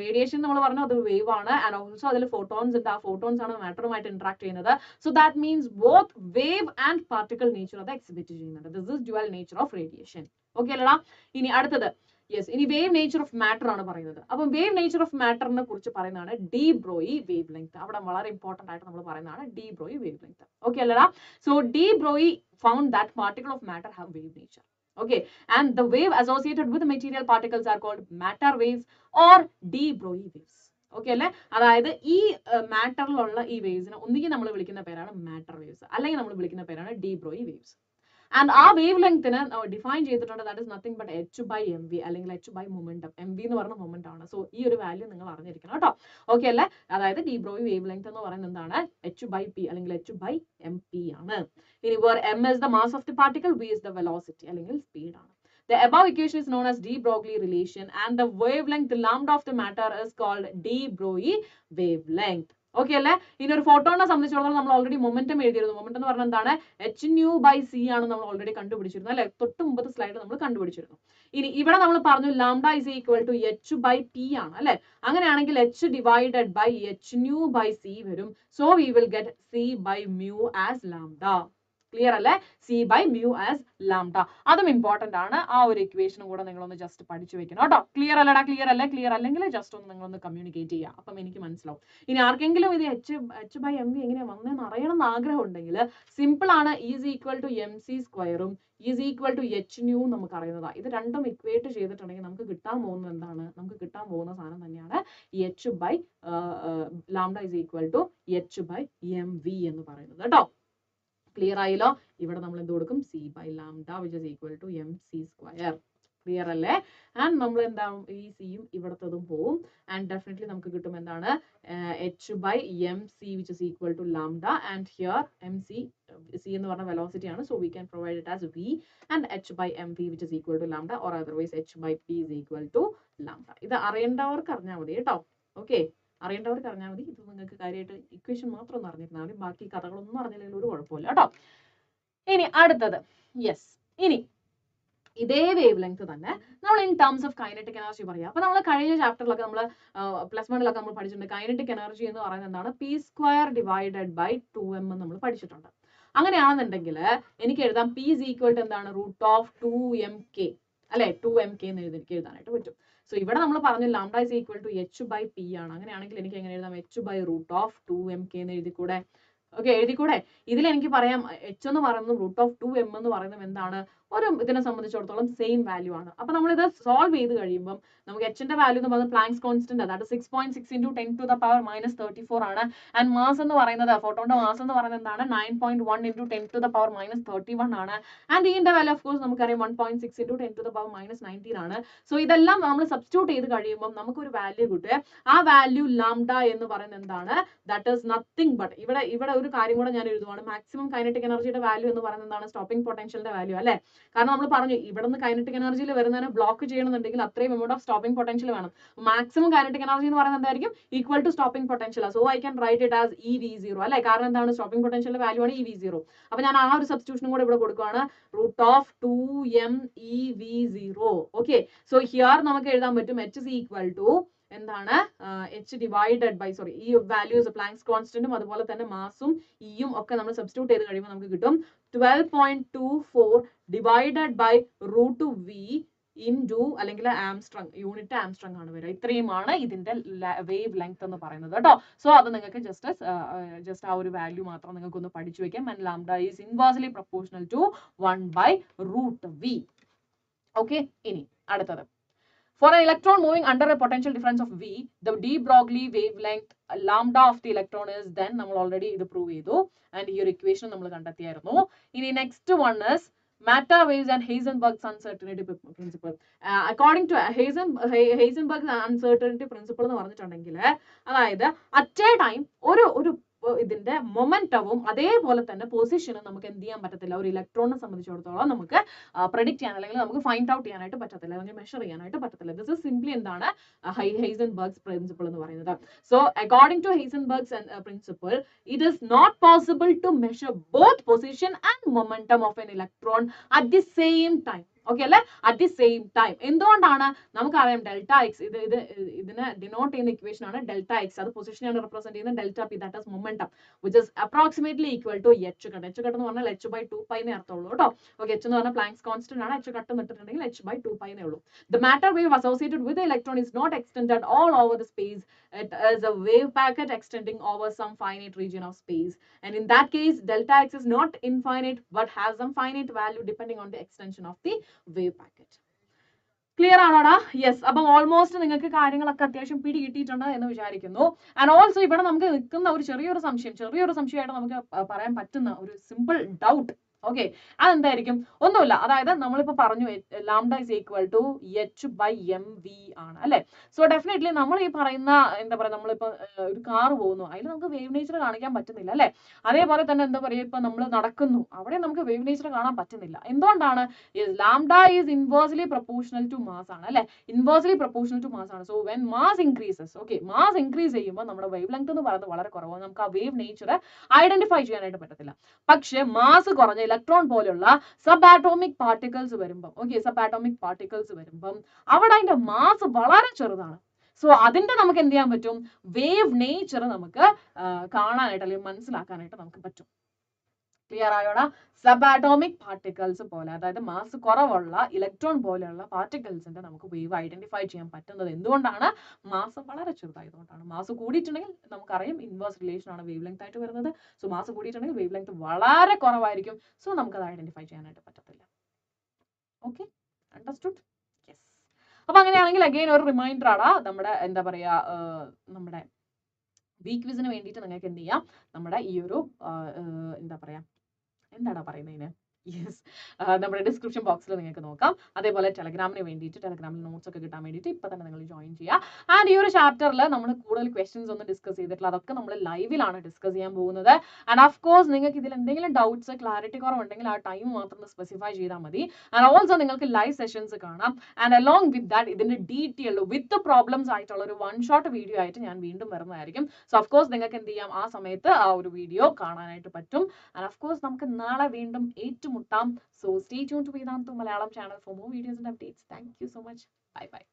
റേഡിയേഷൻ നമ്മൾ പറഞ്ഞു അത് വേവ് ആണ് ആൻഡ് ഓൾസോ അതിൽ ഫോട്ടോൺസ് ഉണ്ട്. ആ ഫോട്ടോൺസ് ആണ് മാറ്ററുമായിട്ട് ഇന്ററാക്ട് ചെയ്യുന്നത്. So that means both wave and particle nature അത് എക്സിബിറ്റ് ചെയ്യുന്നുണ്ട്. This is dual nature of radiation. Okay അല്ലടാ. ഇനി അടുത്തത് യെസ്, ഇനി വേവ് നേച്ചർ ഓഫ് മാറ്റർ ആണ് പറയുന്നത്. അപ്പം വേവ് നേച്ചർ ഓഫ് മാറ്ററിനെ കുറിച്ച് പറയുന്നതാണ് ഡി ബ്രോയി വേവ് ലെങ്ത്. അവിടെ വളരെ ഇമ്പോർട്ടന്റ് ആയിട്ട് നമ്മൾ പറയുന്നതാണ് de Broglie wavelength. Okay അല്ലടാ. So de Broglie found that particle of matter have wave nature. Okay, and the wave associated with the material particles are called matter waves or de Broglie waves. Okay അല്ലേ. അതായത് ഈ മാറ്ററിലുള്ള ഈ waves ഒന്നുകിൽ നമ്മൾ വിളിക്കുന്ന പേരാണ് matter waves, അല്ലെങ്കിൽ നമ്മൾ വിളിക്കുന്ന പേരാണ് ഡി ബ്രോയി വേവ്സ്. ആൻഡ് ആ വേവ് ലെങ്തിന് ഡിഫൈൻ ചെയ്തിട്ടുണ്ട്. That is nothing but h/mv അല്ലെങ്കിൽ h by മൊമെന്റം. mv എന്ന് പറഞ്ഞ മൊമെന്റ് ആണ്. സോ ഈ ഒരു വാല്യൂ നിങ്ങൾ അറിഞ്ഞിരിക്കണം കേട്ടോ. ഓക്കെ അല്ലേ. അതായത് ഡി ബ്രോയി വേവ് ലെങ്ത് എന്ന് പറയുന്നത് എന്താണ്? h/p അല്ലെങ്കിൽ h/mp ആണ്. ഇനി where m is the mass of the particle, v is the velocity അല്ലെങ്കിൽ സ്പീഡ് ആണ്. The above equation is known as de Broglie relation and the wavelength lambda of the matter is called de Broglie wavelength. Okay അല്ലേ. ഇനി ഒരു ഫോട്ടോണിനെ സംബന്ധിച്ചിടത്തോളം നമ്മൾ already momentum എഴുതിയിരുന്നു. Momentum എന്ന് പറഞ്ഞാൽ എന്താണ്? h/c ആണ് നമ്മൾ ഓൾറെഡി കണ്ടുപിടിച്ചിരുന്നു അല്ലെ. തൊട്ട് മുമ്പത്തെ സ്ലൈഡ് നമ്മൾ കണ്ടുപിടിച്ചിരുന്നു. ഇനി ഇവിടെ നമ്മൾ പറഞ്ഞു lambda is equal to h/p ആണ് അല്ലെ. അങ്ങനെയാണെങ്കിൽ h ഡിവൈഡഡ് ബൈ h/c വരും. So we will get c/mu as lambda. Clear അല്ലേ? c/mu as lambda. അതും ഇമ്പോർട്ടന്റ് ആണ്. ആ ഒരു ഇക്വേഷനും കൂടെ നിങ്ങളൊന്ന് ജസ്റ്റ് പഠിച്ചു വെക്കണം കേട്ടോ. ക്ലിയർ അല്ലടാ? ക്ലിയർ അല്ലേ? ക്ലിയർ അല്ലെങ്കിൽ ജസ്റ്റ് ഒന്ന് നിങ്ങളൊന്ന് കമ്മ്യൂണിക്കേറ്റ് ചെയ്യുക. അപ്പം എനിക്ക് മനസ്സിലാവും. ഇനി ആർക്കെങ്കിലും ഇത് h/mv എങ്ങനെയാ വന്നതെന്ന് അറിയണം എന്ന് ആഗ്രഹം ഉണ്ടെങ്കിൽ സിമ്പിൾ ആണ്. ഈസ് ഈക്വൽ ടു mc സ്ക്വയറും ഈസ് ഈക്വൽ ടു h/nu നമുക്ക് അറിയുന്നതാണ്. ഇത് രണ്ടും ഇക്വേറ്റ് ചെയ്തിട്ടുണ്ടെങ്കിൽ നമുക്ക് കിട്ടാൻ പോകുന്നത് എന്താണ്? നമുക്ക് കിട്ടാൻ പോകുന്ന സാധനം തന്നെയാണ് lambda is equal to h/mv എന്ന് പറയുന്നത് കേട്ടോ. ക്ലിയർ ആയില്ലോ? ഇവിടെ നമ്മൾ എന്ത് കൊടുക്കും? c/λ which is equal to mc square. Clear അല്ലേ? ആൻഡ് നമ്മൾ എന്താവും? ഈ സിയും ഇവിടത്തതും പോവും. ആൻഡ് ഡെഫിനറ്റ്ലി നമുക്ക് കിട്ടും എന്താണ്? h/mc which is equal to lambda and here mc c എന്ന് പറഞ്ഞ വെലോസിറ്റി ആണ്. So we can provide it as v and h/mv which is equal to lambda or otherwise h/p is equal to lambda. ഇത് അറിയേണ്ടവർക്ക് അറിഞ്ഞാൽ മതി കേട്ടോ. Okay, അറിയേണ്ടവർക്ക് അറിഞ്ഞാൽ മതി. ഇത് നിങ്ങൾക്ക് കാര്യമായിട്ട് ഇക്വേഷൻ മാത്രം ഒന്ന് അറിഞ്ഞിരുന്നാൽ മതി. ബാക്കി കഥകളൊന്നും അറിഞ്ഞില്ലെങ്കിൽ ഒരു കുഴപ്പമില്ല കേട്ടോ. ഇനി അടുത്തത് യെസ്, ഇനി ഇതേ വേവ് ലെങ്ത് തന്നെ നമ്മൾ in terms of kinetic energy പറയാം. അപ്പൊ നമ്മൾ കഴിഞ്ഞ ചാപ്റ്ററിലൊക്കെ നമ്മൾ +1 നമ്മൾ പഠിച്ചിട്ടുണ്ട്. കൈനറ്റിക് എനർജി എന്ന് പറയുന്നത് എന്താണ്? p² ഡിവൈഡഡ് ബൈ 2m നമ്മൾ പഠിച്ചിട്ടുണ്ട്. അങ്ങനെയാണെന്നുണ്ടെങ്കിൽ എനിക്ക് എഴുതാം p is equal to എന്താണ്? √2mk അല്ലെ. 2mk എന്ന് എനിക്ക് എഴുതാനായിട്ട് പറ്റും. സോ ഇവിടെ നമ്മൾ പറഞ്ഞു lambda is equal to h/p ആണ്. അങ്ങനെയാണെങ്കിൽ എനിക്ക് എങ്ങനെ എഴുതാം? h/√2mk എന്ന് എഴുതിക്കൂടെ? ഓക്കെ, എഴുതിക്കൂടെ? ഇതിൽ എനിക്ക് പറയാം h എന്ന് പറയുന്നത് √2m എന്ന് പറയുന്നത് എന്താണ്? ഒരു ഇതിനെ സംബന്ധിച്ചിടത്തോളം സെയിം വാല്യൂ ആണ്. അപ്പൊ നമ്മൾ ഇത് സോൾവ് ചെയ്ത് കഴിയുമ്പോൾ നമുക്ക് h ന്റെ വാല്യൂ എന്ന് പറയുന്നത് പ്ലാങ്ക്സ് കോൺസ്റ്റന്റ്, അതായത് 6.6 × 10⁻⁻34 ആണ്. ആൻഡ് മാസ് എന്ന് പറയുന്നത്, ഫോട്ടോന്റെ മാസ് എന്ന് പറയുന്നത് എന്താണ്? 9.1 × 10⁻31 ആണ്. ആൻഡ് ഇതിന്റെ വാല്യൂ ഓഫ് കോഴ്സ് നമുക്കറിയാം 1.6 × 10⁻19 ആണ്. സോ ഇതെല്ലാം നമ്മൾ സബ്സ്റ്റിറ്റ്യൂട്ട് ചെയ്ത് കഴിയുമ്പോൾ നമുക്ക് ഒരു വാല്യൂ കിട്ടുക. ആ വാല്യൂ ലാംഡ എന്ന് പറയുന്നത് എന്താണ്? ദാറ്റ് ഈസ് നത്തിങ് ബട്ട് ഇവിടെ ഒരു കാര്യം കൂടെ ഞാൻ എഴുതുവാണ്. മാക്സിമം കൈനറ്റിക് എനർജിയുടെ വാല്യൂ എന്ന് പറയുന്നത് എന്താണ്? സ്റ്റോപ്പിംഗ് പൊട്ടൻഷ്യലിന്റെ വാല്യൂ അല്ലെ. കാരണം നമ്മൾ പറഞ്ഞു ഇവിടെ നിന്ന് കൈനറ്റിക് എനർജിയിൽ വരുന്നതിനെ ബ്ലോക്ക് ചെയ്യണമെന്നുണ്ടെങ്കിൽ അത്രയും എമൗണ്ട് ഓഫ് സ്റ്റോപ്പിംഗ് പൊട്ടൻഷ്യൽ വേണം. മാക്സിമം കൈനറ്റിക് എനർജി എന്ന് പറയുന്നത് എന്തായിരിക്കും? Equal to stopping potential. So I can write it as EV0 അല്ലെ. കാരണം എന്താണ്? സ്റ്റോപ്പിംഗ് പൊട്ടൻഷ്യലിന്റെ വാല്യൂ ആണ് EV0. അപ്പൊ ഞാൻ ആ ഒരു സബ്സ്റ്റിറ്റ്യൂഷനും കൂടെ ഇവിടെ കൊടുക്കുകയാണ്. √2mEV0. ഓക്കെ, സോ ഹിയർ നമുക്ക് എഴുതാൻ പറ്റും h is equal to എന്താണ്? h ഡിവൈഡഡ് ബൈ ഈ വാല്യൂസ് പ്ലാങ്ക്സ് കോൺസ്റ്റന്റും അതുപോലെ തന്നെ മാസും ഇയും ഒക്കെ നമ്മൾ സബ്സ്റ്റിറ്റ്യൂട്ട് ചെയ്ത് കഴിയുമ്പോൾ നമുക്ക് കിട്ടും 12.24 ഡിവൈഡഡ് ബൈ √v ഇൻടു അല്ലെങ്കിൽ ആംസ്ട്രോങ്, യൂണിറ്റ് ആംസ്ട്രോങ് ആണ് വരിക. ഇത്രയുമാണ് ഇതിന്റെ വേവ് ലെങ്ത് എന്ന് പറയുന്നത് കേട്ടോ. സോ അത് നിങ്ങൾക്ക് ജസ്റ്റ് ആ ഒരു വാല്യൂ മാത്രം നിങ്ങൾക്ക് ഒന്ന് പഠിച്ചു വെക്കാം. And lambda is inversely proportional to 1/√v. Okay, ഇനി അടുത്തത്. For an electron moving under a potential difference of v, the de Broglie wavelength lambda of the electron is then നമ്മൾ ഓൾറെഡി ഇത് പ്രൂവ് ചെയ്തു. ആൻഡ് ഈ ഒരു equation നമ്മൾ കണ്ടെത്തിയായിരുന്നു. ഇനി next one is matter waves and Heisenberg's uncertainty principle. According to Heisenberg's uncertainty principle എന്ന് പറഞ്ഞിട്ടുണ്ടെങ്കിൽ അതായത് അറ്റ് എ ടൈം ഒരു ഇതിന്റെ മൊമെന്റവും അതേപോലെ തന്നെ പൊസിഷനും നമുക്ക് എന്ത് ചെയ്യാൻ പറ്റത്തില്ല. ഒരു ഇലക്ട്രോണിനെ സംബന്ധിച്ചിടത്തോളം നമുക്ക് പ്രെഡിക്റ്റ് ചെയ്യാൻ അല്ലെങ്കിൽ നമുക്ക് ഫൈൻഡ് ഔട്ട് ചെയ്യാനായിട്ട് പറ്റത്തില്ല, അല്ലെങ്കിൽ മെഷർ ചെയ്യാനായിട്ട് പറ്റത്തില്ല. ദിസ് ഇസ് സിംപ്ലി എന്താണ് ഹൈസൻബർഗ്സ് പ്രിൻസിപ്പിൾ എന്ന് പറയുന്നത്. So according to Heisenberg's principle, it is not possible to measure both position and momentum of an electron at the same time. Okay അല്ലെ, at the same time. എന്തുകൊണ്ടാണ്? നമുക്കറിയാം delta x, ഇതിനെ denote ചെയ്യുന്ന equation ആണ് delta x. അത് പൊസിഷനാണ് represent ചെയ്യുന്നത്. Delta p, that is momentum, which is approximately equal to h cut. H cut എന്ന് പറഞ്ഞാൽ എച്ച് ബൈ 2π അർത്ഥമുള്ളൂ കേട്ടോ. ഓക്കെ, എച്ച് എന്ന് പറഞ്ഞാൽ പ്ലാങ്ക്സ് കോൺസ്റ്റന്റ് ആണ്. എച്ച് കട്ട് നിട്ടിട്ടുണ്ടെങ്കിൽ എച്ച് ബൈ 2π ഉള്ളൂ. The matter wave associated with the electron is not extended all over the space. It is a wave packet extending over some finite region of space. And in that case, delta x is not infinite but has some finite value depending on the extension of the wave packet. Clear ആണോടാ? Yes. അപ്പം almost നിങ്ങൾക്ക് കാര്യങ്ങളൊക്കെ അത്യാവശ്യം പിടി കിട്ടിയിട്ടുണ്ട് എന്ന് വിചാരിക്കുന്നു. And also ഇവിടെ നമുക്ക് നിൽക്കുന്ന ഒരു ചെറിയൊരു സംശയമായിട്ട് നമുക്ക് പറയാൻ പറ്റുന്ന ഒരു സിമ്പിൾ ഡൗട്ട്. ഓക്കെ, അതെന്തായിരിക്കും? ഒന്നുമില്ല. അതായത് നമ്മളിപ്പോ പറഞ്ഞു lambda is equal to h by m v ആണ് അല്ലെ. സോ ഡെഫിനറ്റ്ലി നമ്മൾ ഈ പറയുന്ന എന്താ പറയുക, നമ്മളിപ്പോ ഒരു കാർ പോകുന്നു, അതിൽ നമുക്ക് വേവ് നേച്ചർ കാണിക്കാൻ പറ്റുന്നില്ല അല്ലെ. അതേപോലെ തന്നെ എന്താ പറയുക, ഇപ്പൊ നമ്മൾ നടക്കുന്നു, അവിടെ നമുക്ക് വേവ് നേച്ചർ കാണാൻ പറ്റുന്നില്ല. എന്തുകൊണ്ടാണ്? Lambda is inversely proportional to mass ആണ് അല്ലെ. ഇൻവേഴ്സ്ലി പ്രൊപ്പോർഷണൽ ടു മാസ് ആണ്. So when mass increases, okay, mass increase ചെയ്യുമ്പോൾ നമ്മുടെ വേവ് ലെങ്ത് എന്ന് പറയുന്നത് വളരെ കുറവാണ്. നമുക്ക് ആ വേവ് നേച്ചർ ഐഡന്റിഫൈ ചെയ്യാനായിട്ട് പറ്റത്തില്ല. പക്ഷെ മാസ് കുറഞ്ഞ ഇലക്ട്രോൺ പോലുള്ള സബ് ആറ്റോമിക് പാർട്ടിക്കിൾസ് വരുമ്പം, ഓക്കെ, സബ് ആറ്റോമിക് പാർട്ടിക്കിൾസ് വരുമ്പം അവിടെ അതിന്റെ മാസ് വളരെ ചെറുതാണ്. സോ അതിന്റെ നമുക്ക് എന്ത് ചെയ്യാൻ പറ്റും? വേവ് നേച്ചർ നമുക്ക് കാണാനായിട്ട് അല്ലെങ്കിൽ മനസ്സിലാക്കാനായിട്ട് നമുക്ക് പറ്റും. ക്ലിയർ ആയോടാ? സബ് ആറ്റോമിക് പാർട്ടിക്കിൾസ് പോലെ, അതായത് മാസ് കുറവുള്ള ഇലക്ട്രോൺ പോലെയുള്ള പാർട്ടിക്കിൾസിന്റെ നമുക്ക് വേവ് ഐഡന്റിഫൈ ചെയ്യാൻ പറ്റുന്നത് എന്തുകൊണ്ടാണ്? മാസ് വളരെ ചെറുതായതുകൊണ്ടാണ്. മാസ് കൂടിയിട്ടുണ്ടെങ്കിൽ നമുക്കറിയാം ഇൻവേഴ്സ് റിലേഷൻ ആണ് വേവ് ലെങ്ത് ആയിട്ട് വരുന്നത്. സോ മാസ് കൂടിയിട്ടുണ്ടെങ്കിൽ വേവ് ലെങ്ത് വളരെ കുറവായിരിക്കും. സോ നമുക്കത് ഐഡന്റിഫൈ ചെയ്യാനായിട്ട് പറ്റത്തില്ല. Okay, understood? യെസ്. അപ്പൊ അങ്ങനെയാണെങ്കിൽ അഗെയിൻ ഒരു റിമൈൻഡർ ആണ്, നമ്മുടെ എന്താ പറയാ, നമ്മുടെ വീക്ക് ക്വിസിന് വേണ്ടിയിട്ട് നിങ്ങൾക്ക് എന്ത് ചെയ്യാം, നമ്മുടെ ഈ ഒരു എന്താ പറയാ, എന്താടാ പറയുന്നതിന്, യെസ്, നമ്മുടെ ഡിസ്ക്രിപ്ഷൻ ബോക്സിൽ നിങ്ങൾക്ക് നോക്കാം. അതേപോലെ ടെലഗ്രാമിന് വേണ്ടിയിട്ട്, ടെലഗ്രാമിൽ നോട്ട്സ് ഒക്കെ കിട്ടാൻ വേണ്ടിയിട്ട് ഇപ്പൊ തന്നെ നിങ്ങൾ ജോയിൻ ചെയ്യുക. ആൻഡ് ഈ ഒരു ചാപ്റ്ററിൽ നമ്മൾ കൂടുതൽ ക്വസ്റ്റ്യൻസ് ഒന്നും ഡിസ്കസ് ചെയ്തിട്ടില്ല, അതൊക്കെ നമ്മൾ ലൈവിലാണ് ഡിസ്കസ് ചെയ്യാൻ പോകുന്നത്. ആൻഡ് ഓഫ് കോഴ്സ് നിങ്ങൾക്ക് ഇതിൽ എന്തെങ്കിലും ഡൗട്ട്സ്, ക്ലാരിറ്റി കുറവുണ്ടെങ്കിൽ ആ ടൈം മാത്രം സ്പെസിഫൈ ചെയ്താൽ മതി. ആൻഡ് ഓൾസോ നിങ്ങൾക്ക് ലൈവ് സെഷൻസ് കാണാം. ആൻഡ് അലോങ് വിത്ത് ദാറ്റ് ഇതിന്റെ ഡീറ്റെയിൽ വിത്ത് പ്രോബ്ലംസ് ആയിട്ടുള്ള ഒരു 1 ഷോട്ട് വീഡിയോ ആയിട്ട് ഞാൻ വീണ്ടും വരുന്നതായിരിക്കും. സോ ഓഫ് കോഴ്സ് നിങ്ങൾക്ക് എന്ത് ചെയ്യാം, ആ സമയത്ത് ആ ഒരു വീഡിയോ കാണാനായിട്ട് പറ്റും. ആൻഡ് ഓഫ് കോഴ്സ് നമുക്ക് നാളെ വീണ്ടും ഏറ്റുമുട്ടാം. So stay tuned to Vedantu Malayalam channel for more videos and updates. Thank you so much. Bye bye.